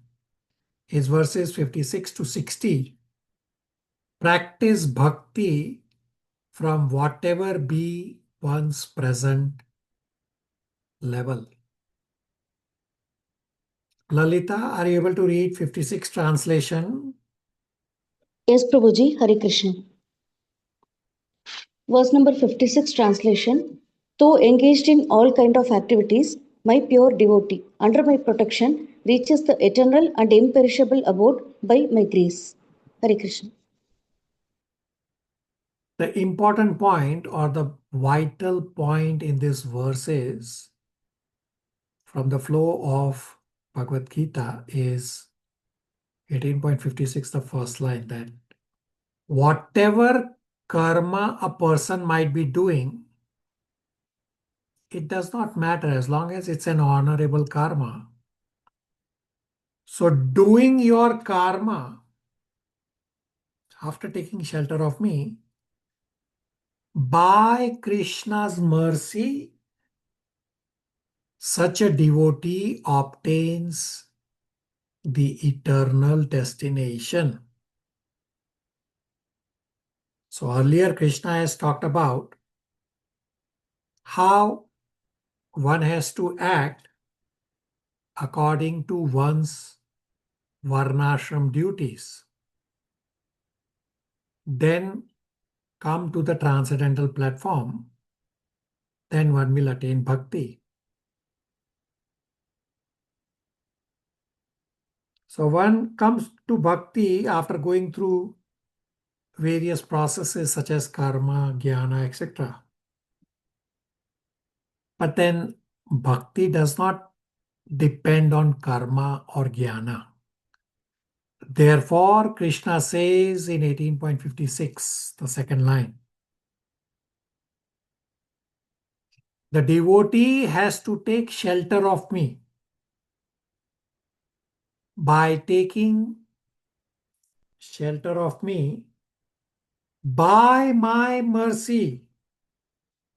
is verses 56 to 60. Practice bhakti from whatever be one's present level. Lalita, are you able to read 56 translation? Yes, Prabhuji, Hare Krishna. Verse number 56 translation. Though engaged in all kind of activities, my pure devotee, under my protection, reaches the eternal and imperishable abode by my grace. Hare Krishna. The important point or the vital point in this verse is from the flow of Bhagavad Gita is 18.56, the first line, that whatever karma a person might be doing, it does not matter as long as it's an honorable karma. So doing your karma after taking shelter of me, by Krishna's mercy, such a devotee obtains the eternal destination. So earlier Krishna has talked about how one has to act according to one's varnashram duties. Then come to the transcendental platform, then one will attain bhakti. So one comes to bhakti after going through various processes such as karma, jnana, etc. But then bhakti does not depend on karma or jnana. Therefore, Krishna says in 18.56, the second line, the devotee has to take shelter of me. By taking shelter of me, by my mercy,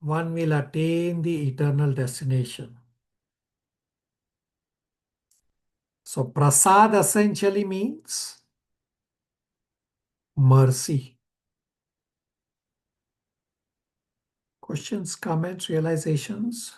one will attain the eternal destination. So prasad essentially means mercy. Questions, comments, realizations?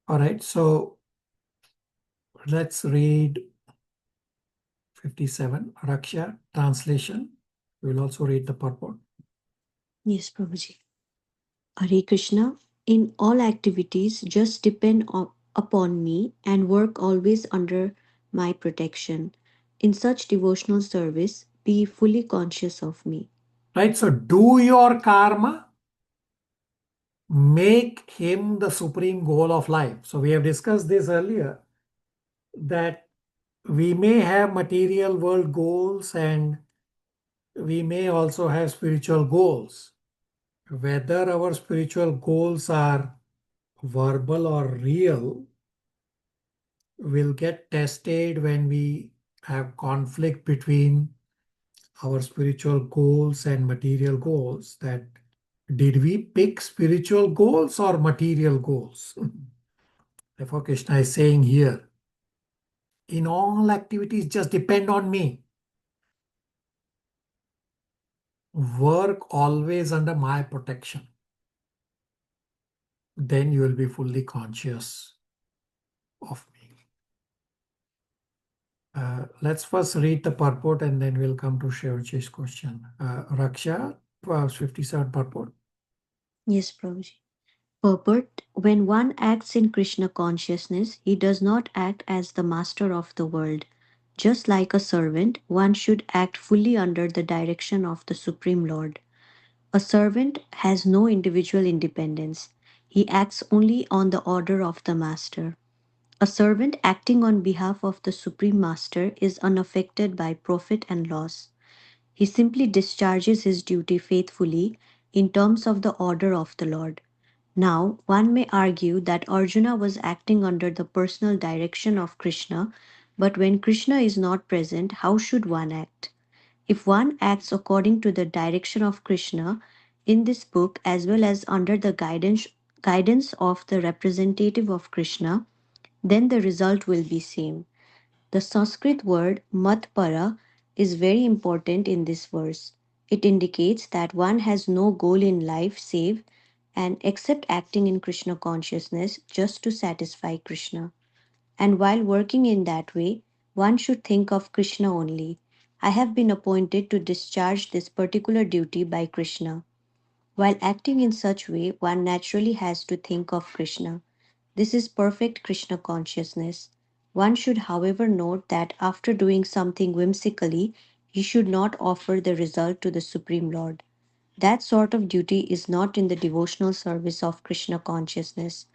All right, so let's read 57, Raksha, translation. We will also read the purport. Yes, Prabhuji. Hare Krishna. In all activities, just depend upon me and work always under my protection. In such devotional service, be fully conscious of me. Right, so do your karma, make him the supreme goal of life. So we have discussed this earlier, that we may have material world goals and we may also have spiritual goals. Whether our spiritual goals are verbal or real will get tested when we have conflict between our spiritual goals and material goals. That did we pick spiritual goals or material goals? Therefore, Krishna is saying here, in all activities, just depend on me. Work always under my protection. Then you will be fully conscious of me. Let's first read the purport and then we'll come to Shivaji's question. Raksha, 57 purport. Yes, Prabhuji. Purport: when one acts in Krishna consciousness, he does not act as the master of the world. Just like a servant, one should act fully under the direction of the Supreme Lord. A servant has no individual independence. He acts only on the order of the master. A servant acting on behalf of the Supreme Master is unaffected by profit and loss. He simply discharges his duty faithfully in terms of the order of the Lord. Now, one may argue that Arjuna was acting under the personal direction of Krishna, but when Krishna is not present, how should one act? If one acts according to the direction of Krishna in this book as well as under the guidance of the representative of Krishna, then the result will be same. The Sanskrit word matpara is very important in this verse. It indicates that one has no goal in life save and except acting in Krishna consciousness just to satisfy Krishna. And while working in that way, one should think of Krishna only. I have been appointed to discharge this particular duty by Krishna. While acting in such way, one naturally has to think of Krishna. This is perfect Krishna consciousness. One should, however, note that after doing something whimsically, he should not offer the result to the Supreme Lord. That sort of duty is not in the devotional service of Krishna consciousness.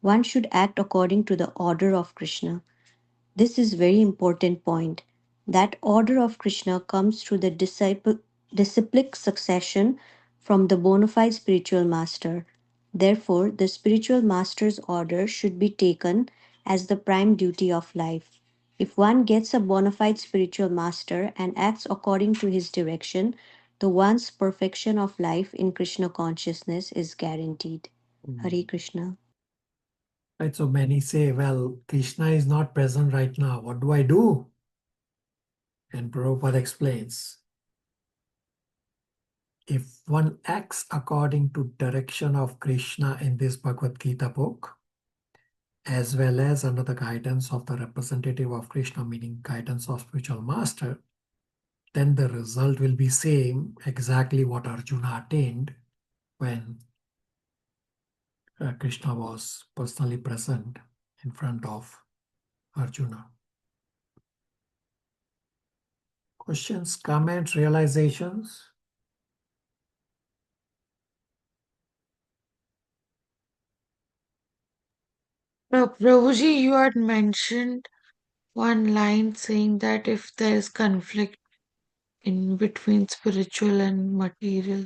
One should act according to the order of Krishna. This is very important point. That order of Krishna comes through the disciplic succession from the bona fide spiritual master. Therefore, the spiritual master's order should be taken as the prime duty of life. If one gets a bona fide spiritual master and acts according to his direction, the one's perfection of life in Krishna consciousness is guaranteed. Hare Krishna. Right, so many say, well, Krishna is not present right now. What do I do? And Prabhupada explains, if one acts according to direction of Krishna in this Bhagavad Gita book, as well as under the guidance of the representative of Krishna, meaning guidance of spiritual master, then the result will be same, exactly what Arjuna attained when Krishna was personally present in front of Arjuna. Questions, comments, realizations? Now, Prabhuji, you had mentioned one line saying that if there is conflict in between spiritual and material,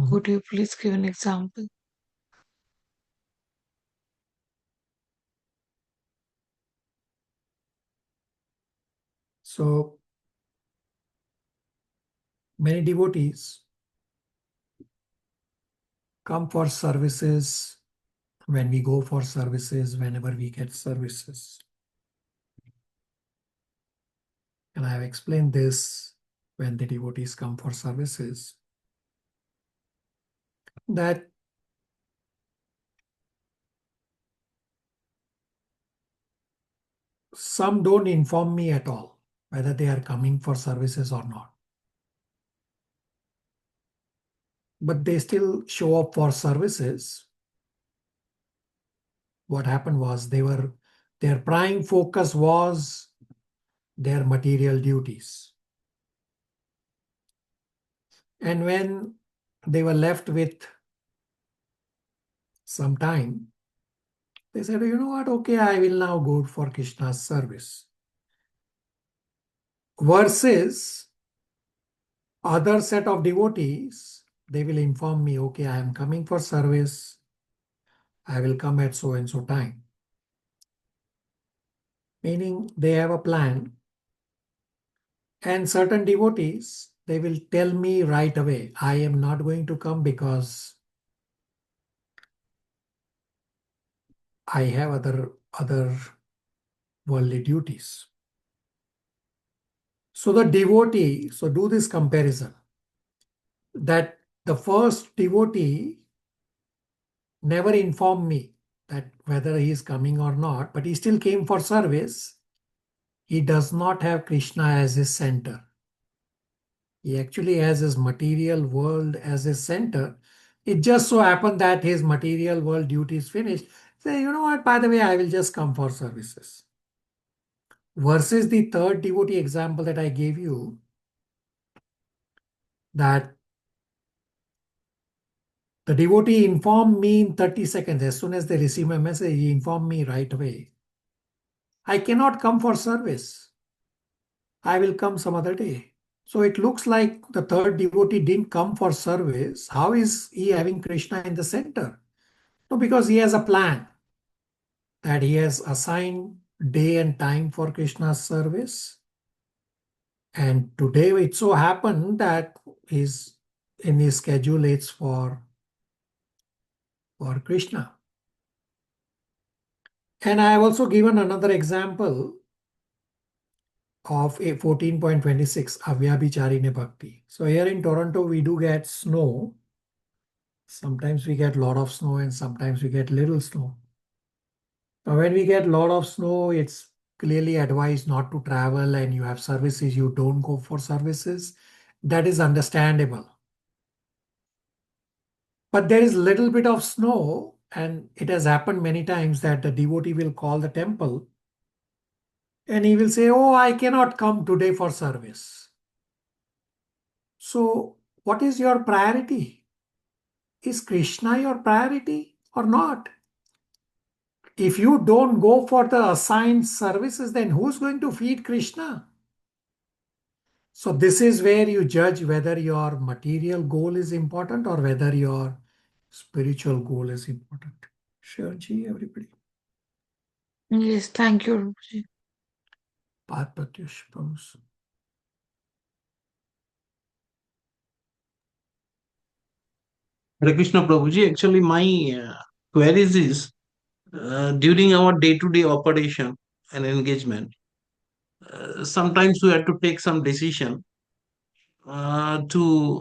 could you please give an example? So, many devotees come for services when we go for services, whenever we get services. And I have explained this when the devotees come for services, that some don't inform me at all whether they are coming for services or not. But they still show up for services. What happened was their prime focus was their material duties. And when they were left with some time, they said, you know what, okay, I will now go for Krishna's service. Versus other set of devotees, they will inform me, okay, I am coming for service. I will come at so and so time. Meaning they have a plan. And certain devotees, they will tell me right away, I am not going to come because I have other worldly duties. So the devotee, so do this comparison, that the first devotee never informed me that whether he is coming or not, but he still came for service. He does not have Krishna as his center. He actually has his material world as his center. It just so happened that his material world duty is finished. Say, you know what, by the way, I will just come for services. Versus the third devotee example that I gave you, that the devotee informed me in 30 seconds. As soon as they receive my message, he informed me right away I cannot come for service. I will come some other day. So it looks like the third devotee didn't come for service. How is he having Krishna in the center? No, because he has a plan that he has assigned day and time for Krishna's service. And today it so happened that he's in his schedule it's for Krishna. And I have also given another example of a 14.26 Avyabhicharine Bhakti. So here in Toronto we do get snow. Sometimes we get a lot of snow and sometimes we get little snow. Now when we get a lot of snow, it's clearly advised not to travel, and you have services, you don't go for services. That is understandable. But there is little bit of snow, and it has happened many times that the devotee will call the temple and he will say, "Oh, I cannot come today for service." So what is your priority? Is Krishna your priority or not? If you don't go for the assigned services, then who's going to feed Krishna? So this is where you judge whether your material goal is important or whether your spiritual goal is important. Sure, Ji, everybody. Yes, thank you, Rupaji. Path Pratyush, Prabhu. Hare Krishna Prabhuji, actually my queries is during our day-to-day operation and engagement, sometimes we have to take some decision to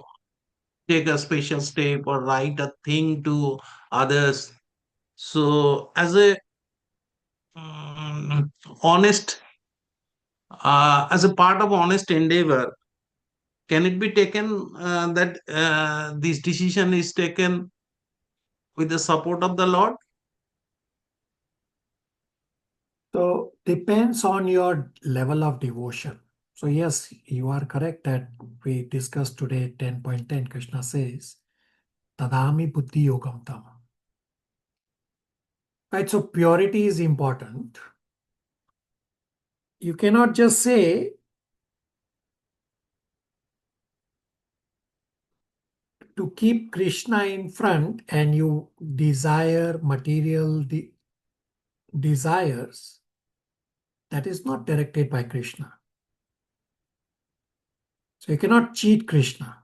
take a special step or write a thing to others. So as a um, honest, as a part of honest endeavor, can it be taken that this decision is taken with the support of the Lord? So depends on your level of devotion. So yes, you are correct that we discussed today 10.10. Krishna says, Tadami buddhi yogam tam. Right, so purity is important. You cannot just say to keep Krishna in front and you desire material desires. That is not directed by Krishna. So you cannot cheat Krishna.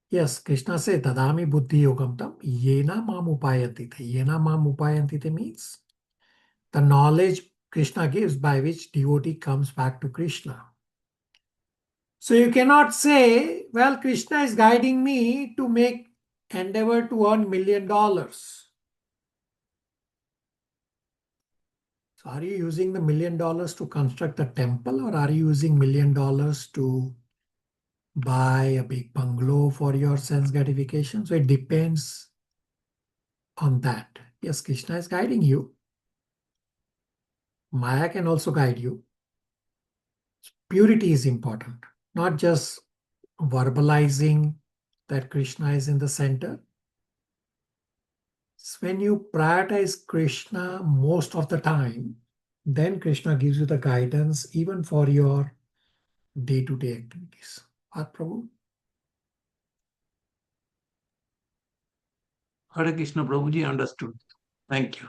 Yes, Krishna says, Dadami buddhi yogam tam yena mam upayantite. Yena mam upayantite means the knowledge Krishna gives by which devotee comes back to Krishna. So you cannot say, well, Krishna is guiding me to make endeavor to earn $1 million. So are you using the $1 million to construct a temple, or are you using $1 million to buy a big bungalow for your sense gratification? So it depends on that. Yes, Krishna is guiding you. Maya can also guide you. Purity is important, not just verbalizing that Krishna is in the center. So when you prioritize Krishna most of the time, then Krishna gives you the guidance even for your day-to-day activities. Prabhu. Hare Krishna Prabhuji, understood. Thank you.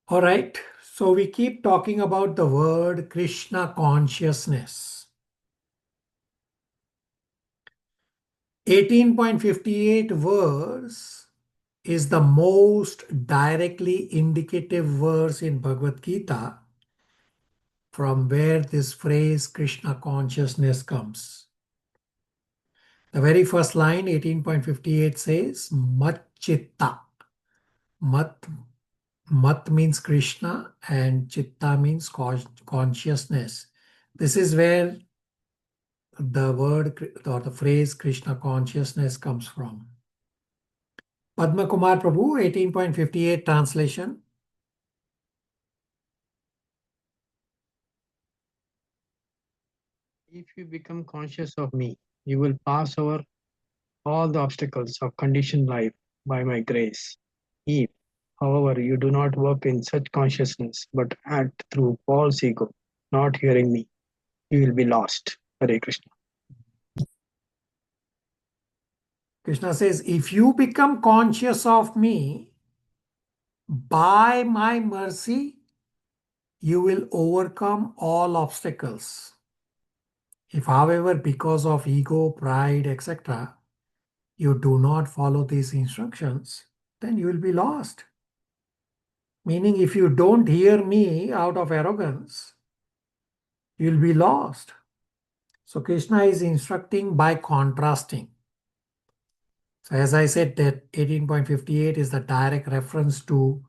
All right. So we keep talking about the word Krishna consciousness. 18.58 verse is the most directly indicative verse in Bhagavad Gita from where this phrase Krishna consciousness comes. The very first line, 18.58 says, Mat Chitta. Mat means Krishna and Chitta means consciousness. This is where the word or the phrase Krishna consciousness comes from. Padma Kumar Prabhu, 18.58 translation. If you become conscious of me, you will pass over all the obstacles of conditioned life by my grace. If, However, you do not work in such consciousness, but act through false ego, not hearing me. You will be lost. Hare Krishna. Krishna says, if you become conscious of me, by my mercy, you will overcome all obstacles. If, however, because of ego, pride, etc., you do not follow these instructions, then you will be lost. Meaning, if you don't hear me out of arrogance, you will be lost. So Krishna is instructing by contrasting. So as I said, that 18.58 is the direct reference to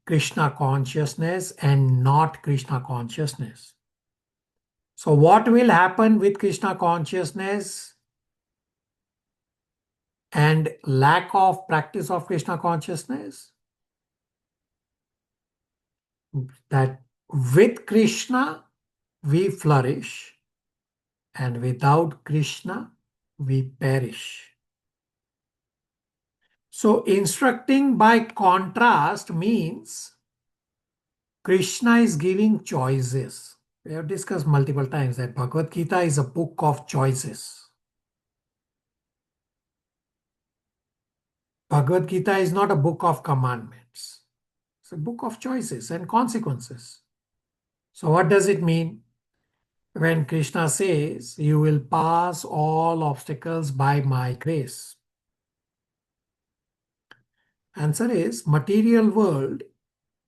Krishna consciousness and not Krishna consciousness. So what will happen with Krishna consciousness and lack of practice of Krishna consciousness? That with Krishna we flourish, and without Krishna we perish. So instructing by contrast means Krishna is giving choices. We have discussed multiple times that Bhagavad Gita is a book of choices. Bhagavad Gita is not a book of commandments. It's a book of choices and consequences. So what does it mean? When Krishna says, you will pass all obstacles by my grace. Answer is, material world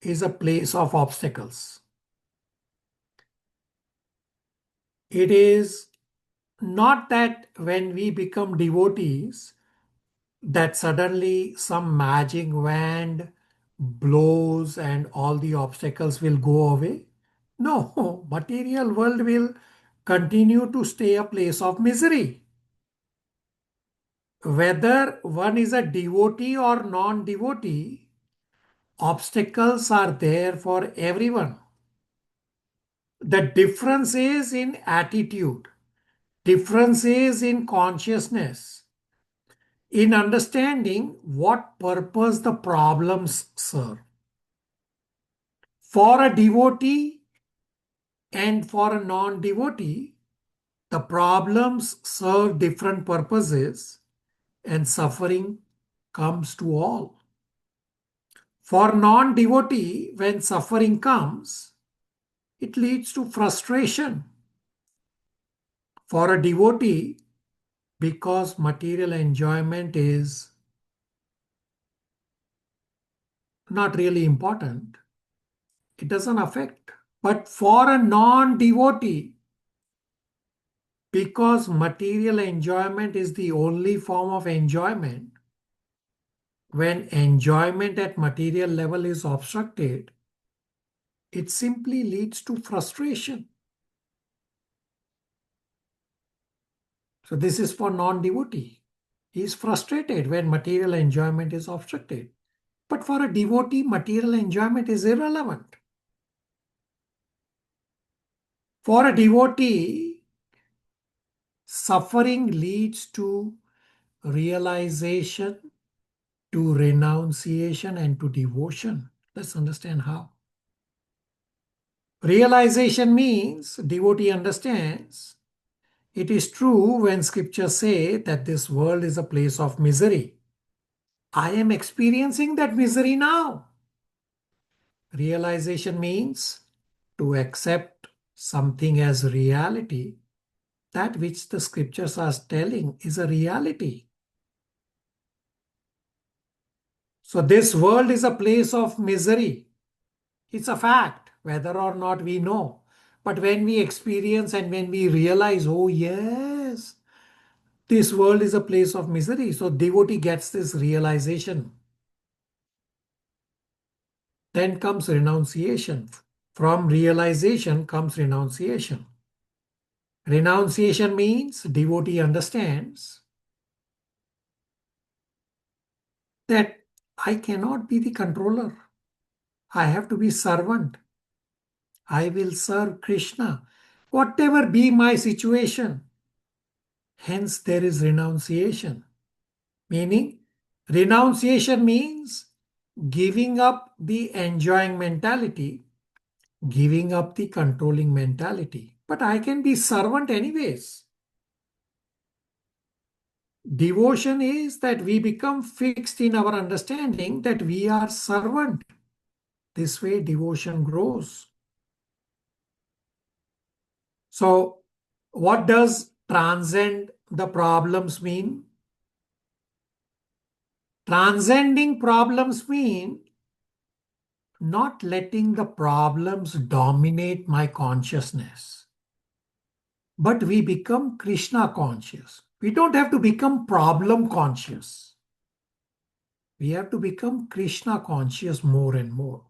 is a place of obstacles. It is not that when we become devotees, that suddenly some magic wand blows and all the obstacles will go away. No, material world will continue to stay a place of misery. Whether one is a devotee or non-devotee, obstacles are there for everyone. The difference is in attitude. Difference is in consciousness, in understanding what purpose the problems serve. For a devotee and for a non-devotee, the problems serve different purposes and suffering comes to all. For non-devotee, when suffering comes, it leads to frustration. For a devotee, because material enjoyment is not really important, it doesn't affect. But for a non-devotee, because material enjoyment is the only form of enjoyment, when enjoyment at material level is obstructed, it simply leads to frustration. So this is for non-devotee. He is frustrated when material enjoyment is obstructed. But for a devotee, material enjoyment is irrelevant. For a devotee, suffering leads to realization, to renunciation, and to devotion. Let's understand how. Realization means devotee understands it is true when scriptures say that this world is a place of misery. I am experiencing that misery now. Realization means to accept something as reality. That which the scriptures are telling is a reality. So this world is a place of misery. It's a fact, whether or not we know. But when we experience and when we realize, oh yes, this world is a place of misery. So devotee gets this realization. Then comes renunciation. From realization comes renunciation. Renunciation means devotee understands that I cannot be the controller. I have to be servant. I will serve Krishna, whatever be my situation. Hence there is renunciation. Meaning, renunciation means giving up the enjoying mentality, giving up the controlling mentality. But I can be servant anyways. Devotion is that we become fixed in our understanding that we are servant. This way devotion grows. So what does transcend the problems mean? Transcending problems mean not letting the problems dominate my consciousness, but we become Krishna conscious. We don't have to become problem conscious. We have to become Krishna conscious more and more.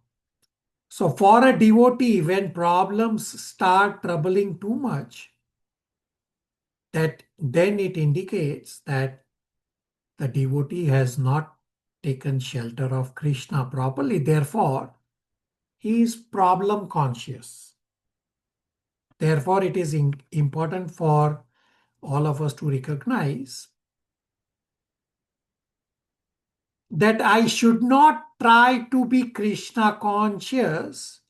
So for a devotee, when problems start troubling too much, then it indicates that the devotee has not taken shelter of Krishna properly. Therefore, he is problem conscious. Therefore, it is important for all of us to recognize that I should not try to be Krishna conscious,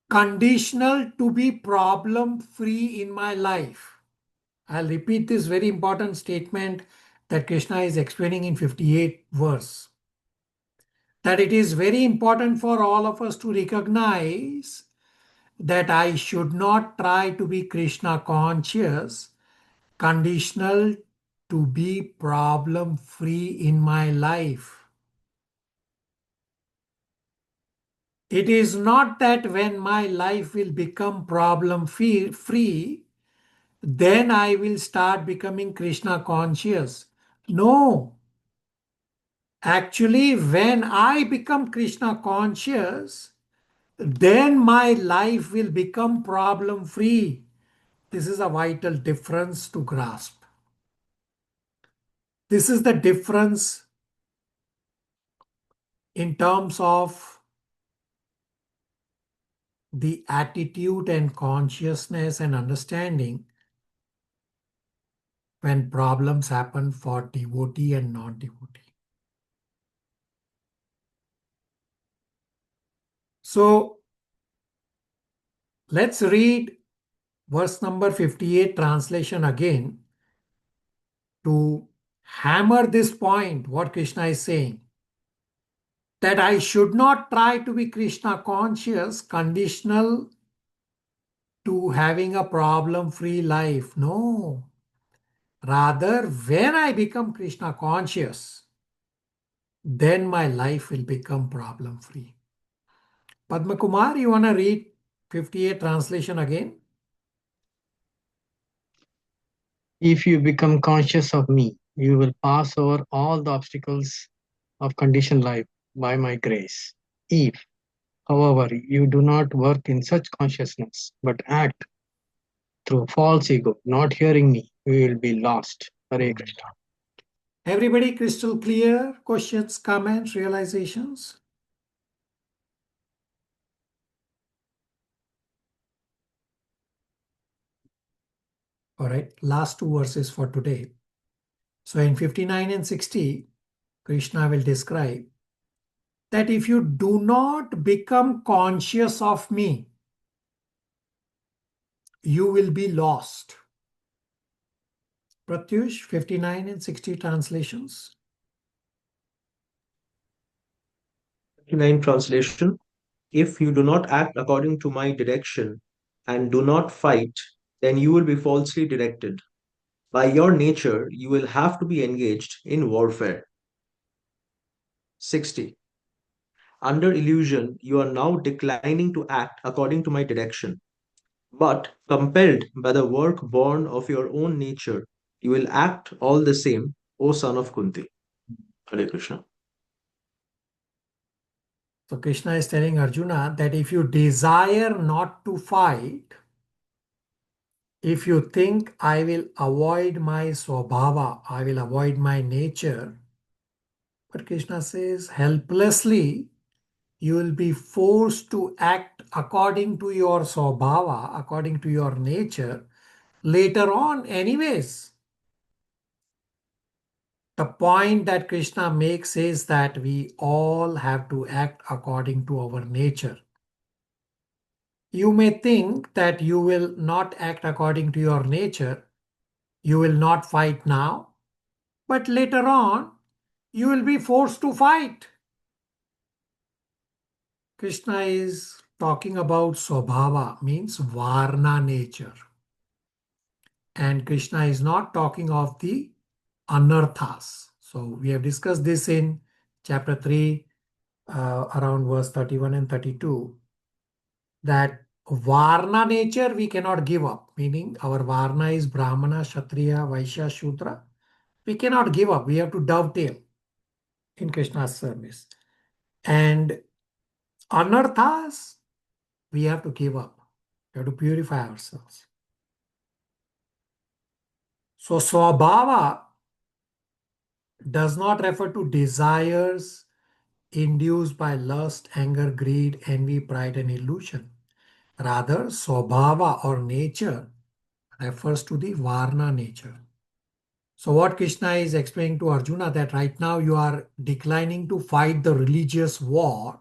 conditional to be problem free in my life. I'll repeat this very important statement that Krishna is explaining in 58th verse. That it is very important for all of us to recognize that I should not try to be Krishna conscious, conditional to be problem free in my life. It is not that when my life will become problem free, then I will start becoming Krishna conscious. No. Actually, when I become Krishna conscious, then my life will become problem free. This is a vital difference to grasp. This is the difference in terms of the attitude and consciousness and understanding when problems happen for devotee and non-devotee. So let's read verse number 58 translation again to hammer this point, what Krishna is saying. That I should not try to be Krishna conscious, conditional to having a problem-free life. No. Rather, when I become Krishna conscious, then my life will become problem-free. Padma Kumar, you want to read 58 translation again? If you become conscious of me, you will pass over all the obstacles of conditioned life by my grace. If, however, you do not work in such consciousness, but act through false ego, not hearing me, you will be lost. Hare Krishna. Everybody crystal clear? Questions, comments, realizations? All right, last two verses for today. So in 59 and 60, Krishna will describe that if you do not become conscious of me, you will be lost. Pratyush, 59 and 60 translations. 59 translation. If you do not act according to my direction and do not fight, then you will be falsely directed. By your nature, you will have to be engaged in warfare. 60. Under illusion, you are now declining to act according to my direction. But compelled by the work born of your own nature, you will act all the same, O son of Kunti. Hare Krishna. So Krishna is telling Arjuna that if you desire not to fight, if you think I will avoid my swabhava, I will avoid my nature, but Krishna says helplessly, you will be forced to act according to your swabhava, according to your nature, later on anyways. The point that Krishna makes is that we all have to act according to our nature. You may think that you will not act according to your nature, you will not fight now, but later on, you will be forced to fight. Krishna is talking about Swabhava, means Varna nature. And Krishna is not talking of the anarthas. So we have discussed this in chapter 3, around verse 31 and 32, that Varna nature we cannot give up, meaning our Varna is Brahmana, Kshatriya, Vaishya, Shudra. We cannot give up. We have to dovetail in Krishna's service. And anarthas, we have to give up. We have to purify ourselves. So Swabhava does not refer to desires induced by lust, anger, greed, envy, pride, and illusion. Rather, Swabhava or nature refers to the Varna nature. So what Krishna is explaining to Arjuna, that right now you are declining to fight the religious war,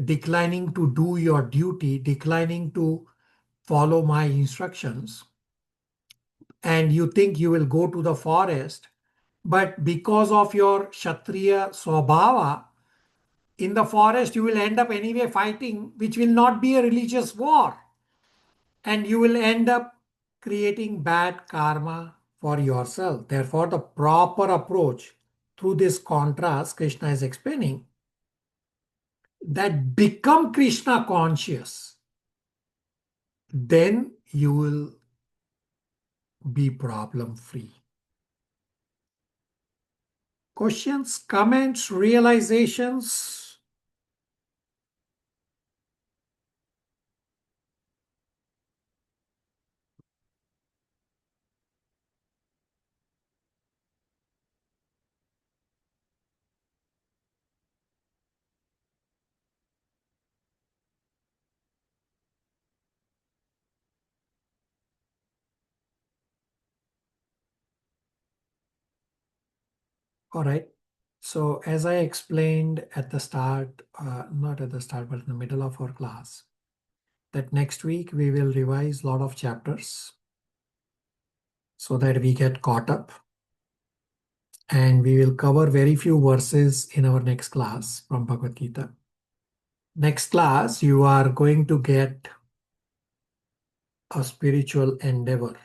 declining to do your duty, declining to follow my instructions, and you think you will go to the forest, but because of your Kshatriya Swabhava, in the forest you will end up anyway fighting, which will not be a religious war. And you will end up creating bad karma for yourself. Therefore, the proper approach through this contrast, Krishna is explaining that become Krishna conscious, then you will be problem free. Questions, comments, realizations? All right. So as I explained at the start, not at the start, but in the middle of our class, that next week we will revise a lot of chapters so that we get caught up. And we will cover very few verses in our next class from Bhagavad Gita. Next class, you are going to get a spiritual endeavor.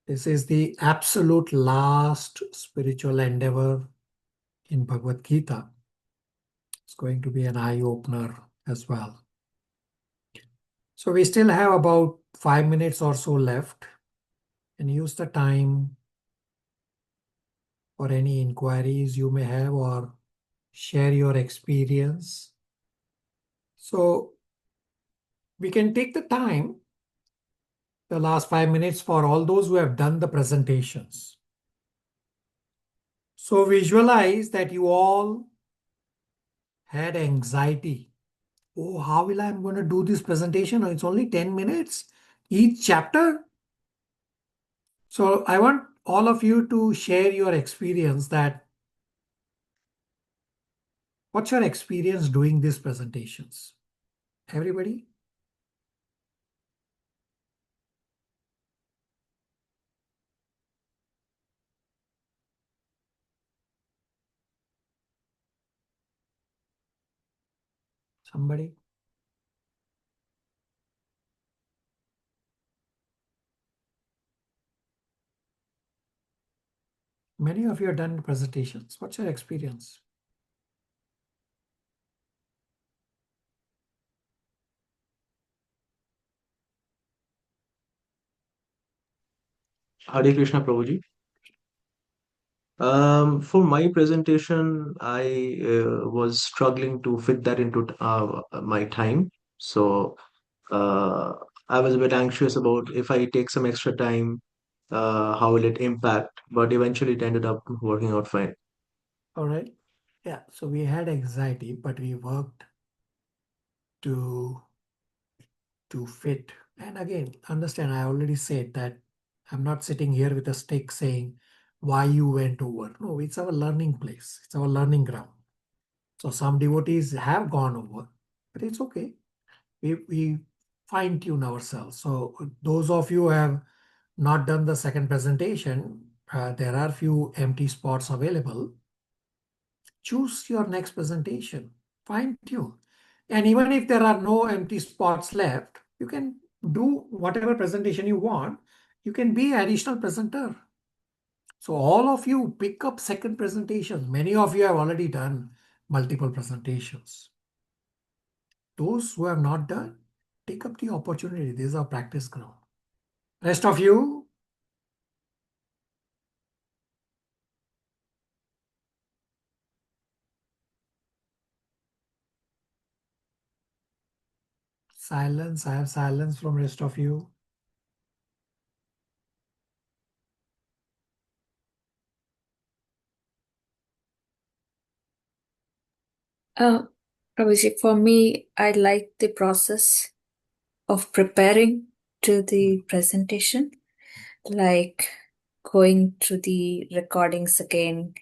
This is the absolute last spiritual endeavor in Bhagavad Gita. It's going to be an eye-opener as well. So we still have about 5 minutes or so left, and use the time for any inquiries you may have or share your experience. So we can take the time, the last 5 minutes, for all those who have done the presentations. So visualize that you all had anxiety. Oh, how will I am going to do this presentation? Oh, it's only 10 minutes each chapter. So I want all of you to share your experience, that what's your experience doing these presentations? Everybody? Somebody? Many of you have done presentations. What's your experience? Hare Krishna Prabhuji. For my presentation, I was struggling to fit that into my time. So uh, I was a bit anxious about if I take some extra time, how will it impact? But eventually it ended up working out fine. All right. Yeah. So we had anxiety, but we worked to fit. And again, understand, I already said that I'm not sitting here with a stick saying why you went over. No, it's our learning place. It's our learning ground. So some devotees have gone over, but it's okay. We fine tune ourselves. So those of you who have not done the second presentation, there are few empty spots available. Choose your next presentation, fine tune. And even if there are no empty spots left, you can do whatever presentation you want. You can be additional presenter. So all of you pick up second presentations. Many of you have already done multiple presentations. Those who have not done, take up the opportunity. This is our practice ground. Rest of you, silence. I have silence from rest of you. Prabhuji, for me, I like the process of preparing to the presentation, like going through the recordings again,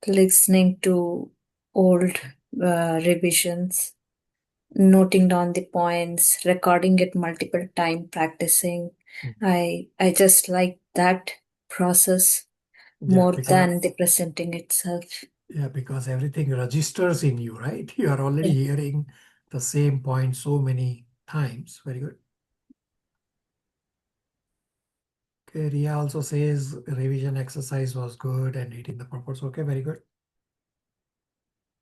listening to old revisions, noting down the points, recording it multiple times, practicing. I just like that process more than the presenting itself. Yeah, because everything registers in you, right? You are already hearing the same point so many times. Very good. Okay, Ria also says revision exercise was good and eating the purpose. Okay, very good.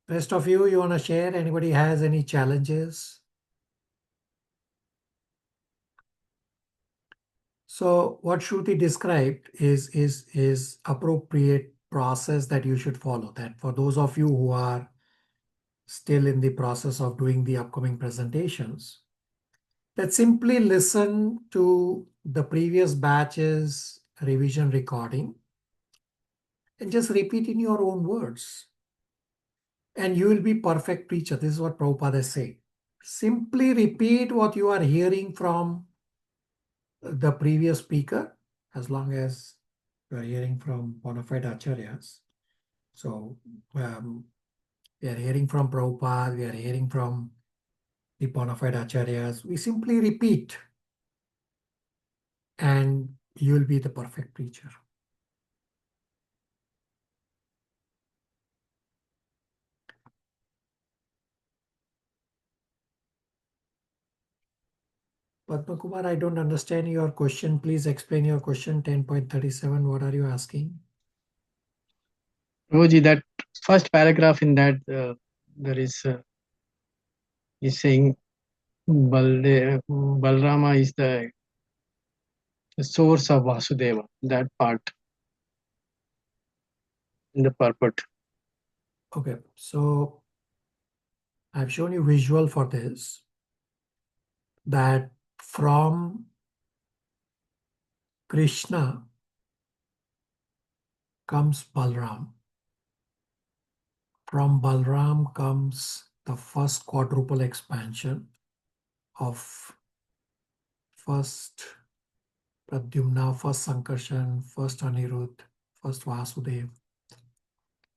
Rest of you want to share? Anybody has any challenges? So what Shruti described is appropriate process that you should follow. That for those of you who are still in the process of doing the upcoming presentations, that simply listen to the previous batch's revision recording and just repeat in your own words. And you will be perfect preacher. This is what Prabhupada said. Simply repeat what you are hearing from the previous speaker, as long as you are hearing from bona fide acharyas. So we are hearing from Prabhupada, we are hearing from the bona fide acharyas. We simply repeat and you will be the perfect preacher. Padma Kumar, I don't understand your question. Please explain your question. 10.37, what are you asking? Prabhuji, that first paragraph in that there is saying Balrama is the source of Vasudeva. That part in the purport. Okay, so I've shown you visual for this, that from Krishna comes Balram. From Balram comes the first quadruple expansion of first Pradyumna, first Sankarshan, first Anirudh, first Vasudev.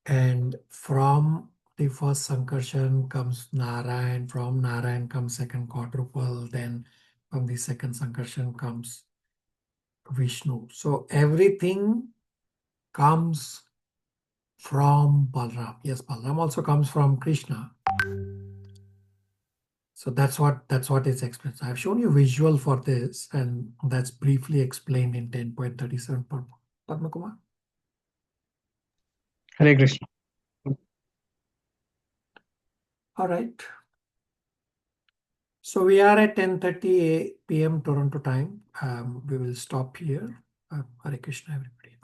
And from the first Sankarshan comes Narayan, from Narayan comes second quadruple, then from the second Sankarshan comes Vishnu. So everything comes from Balram. Yes, Balram also comes from Krishna. So that's what is explained. So I've shown you visual for this, and that's briefly explained in 10.37. Padma Kumar. Hare Krishna. All right. So we are at 10:30 p.m. Toronto time. We will stop here. Hare Krishna, everybody.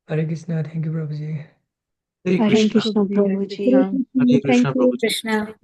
Hare Krishna. Thank you, Prabhuji. Hare Hare Krishna. Krishna, Prabhuji. Hare Krishna, Prabhuji. Krishna.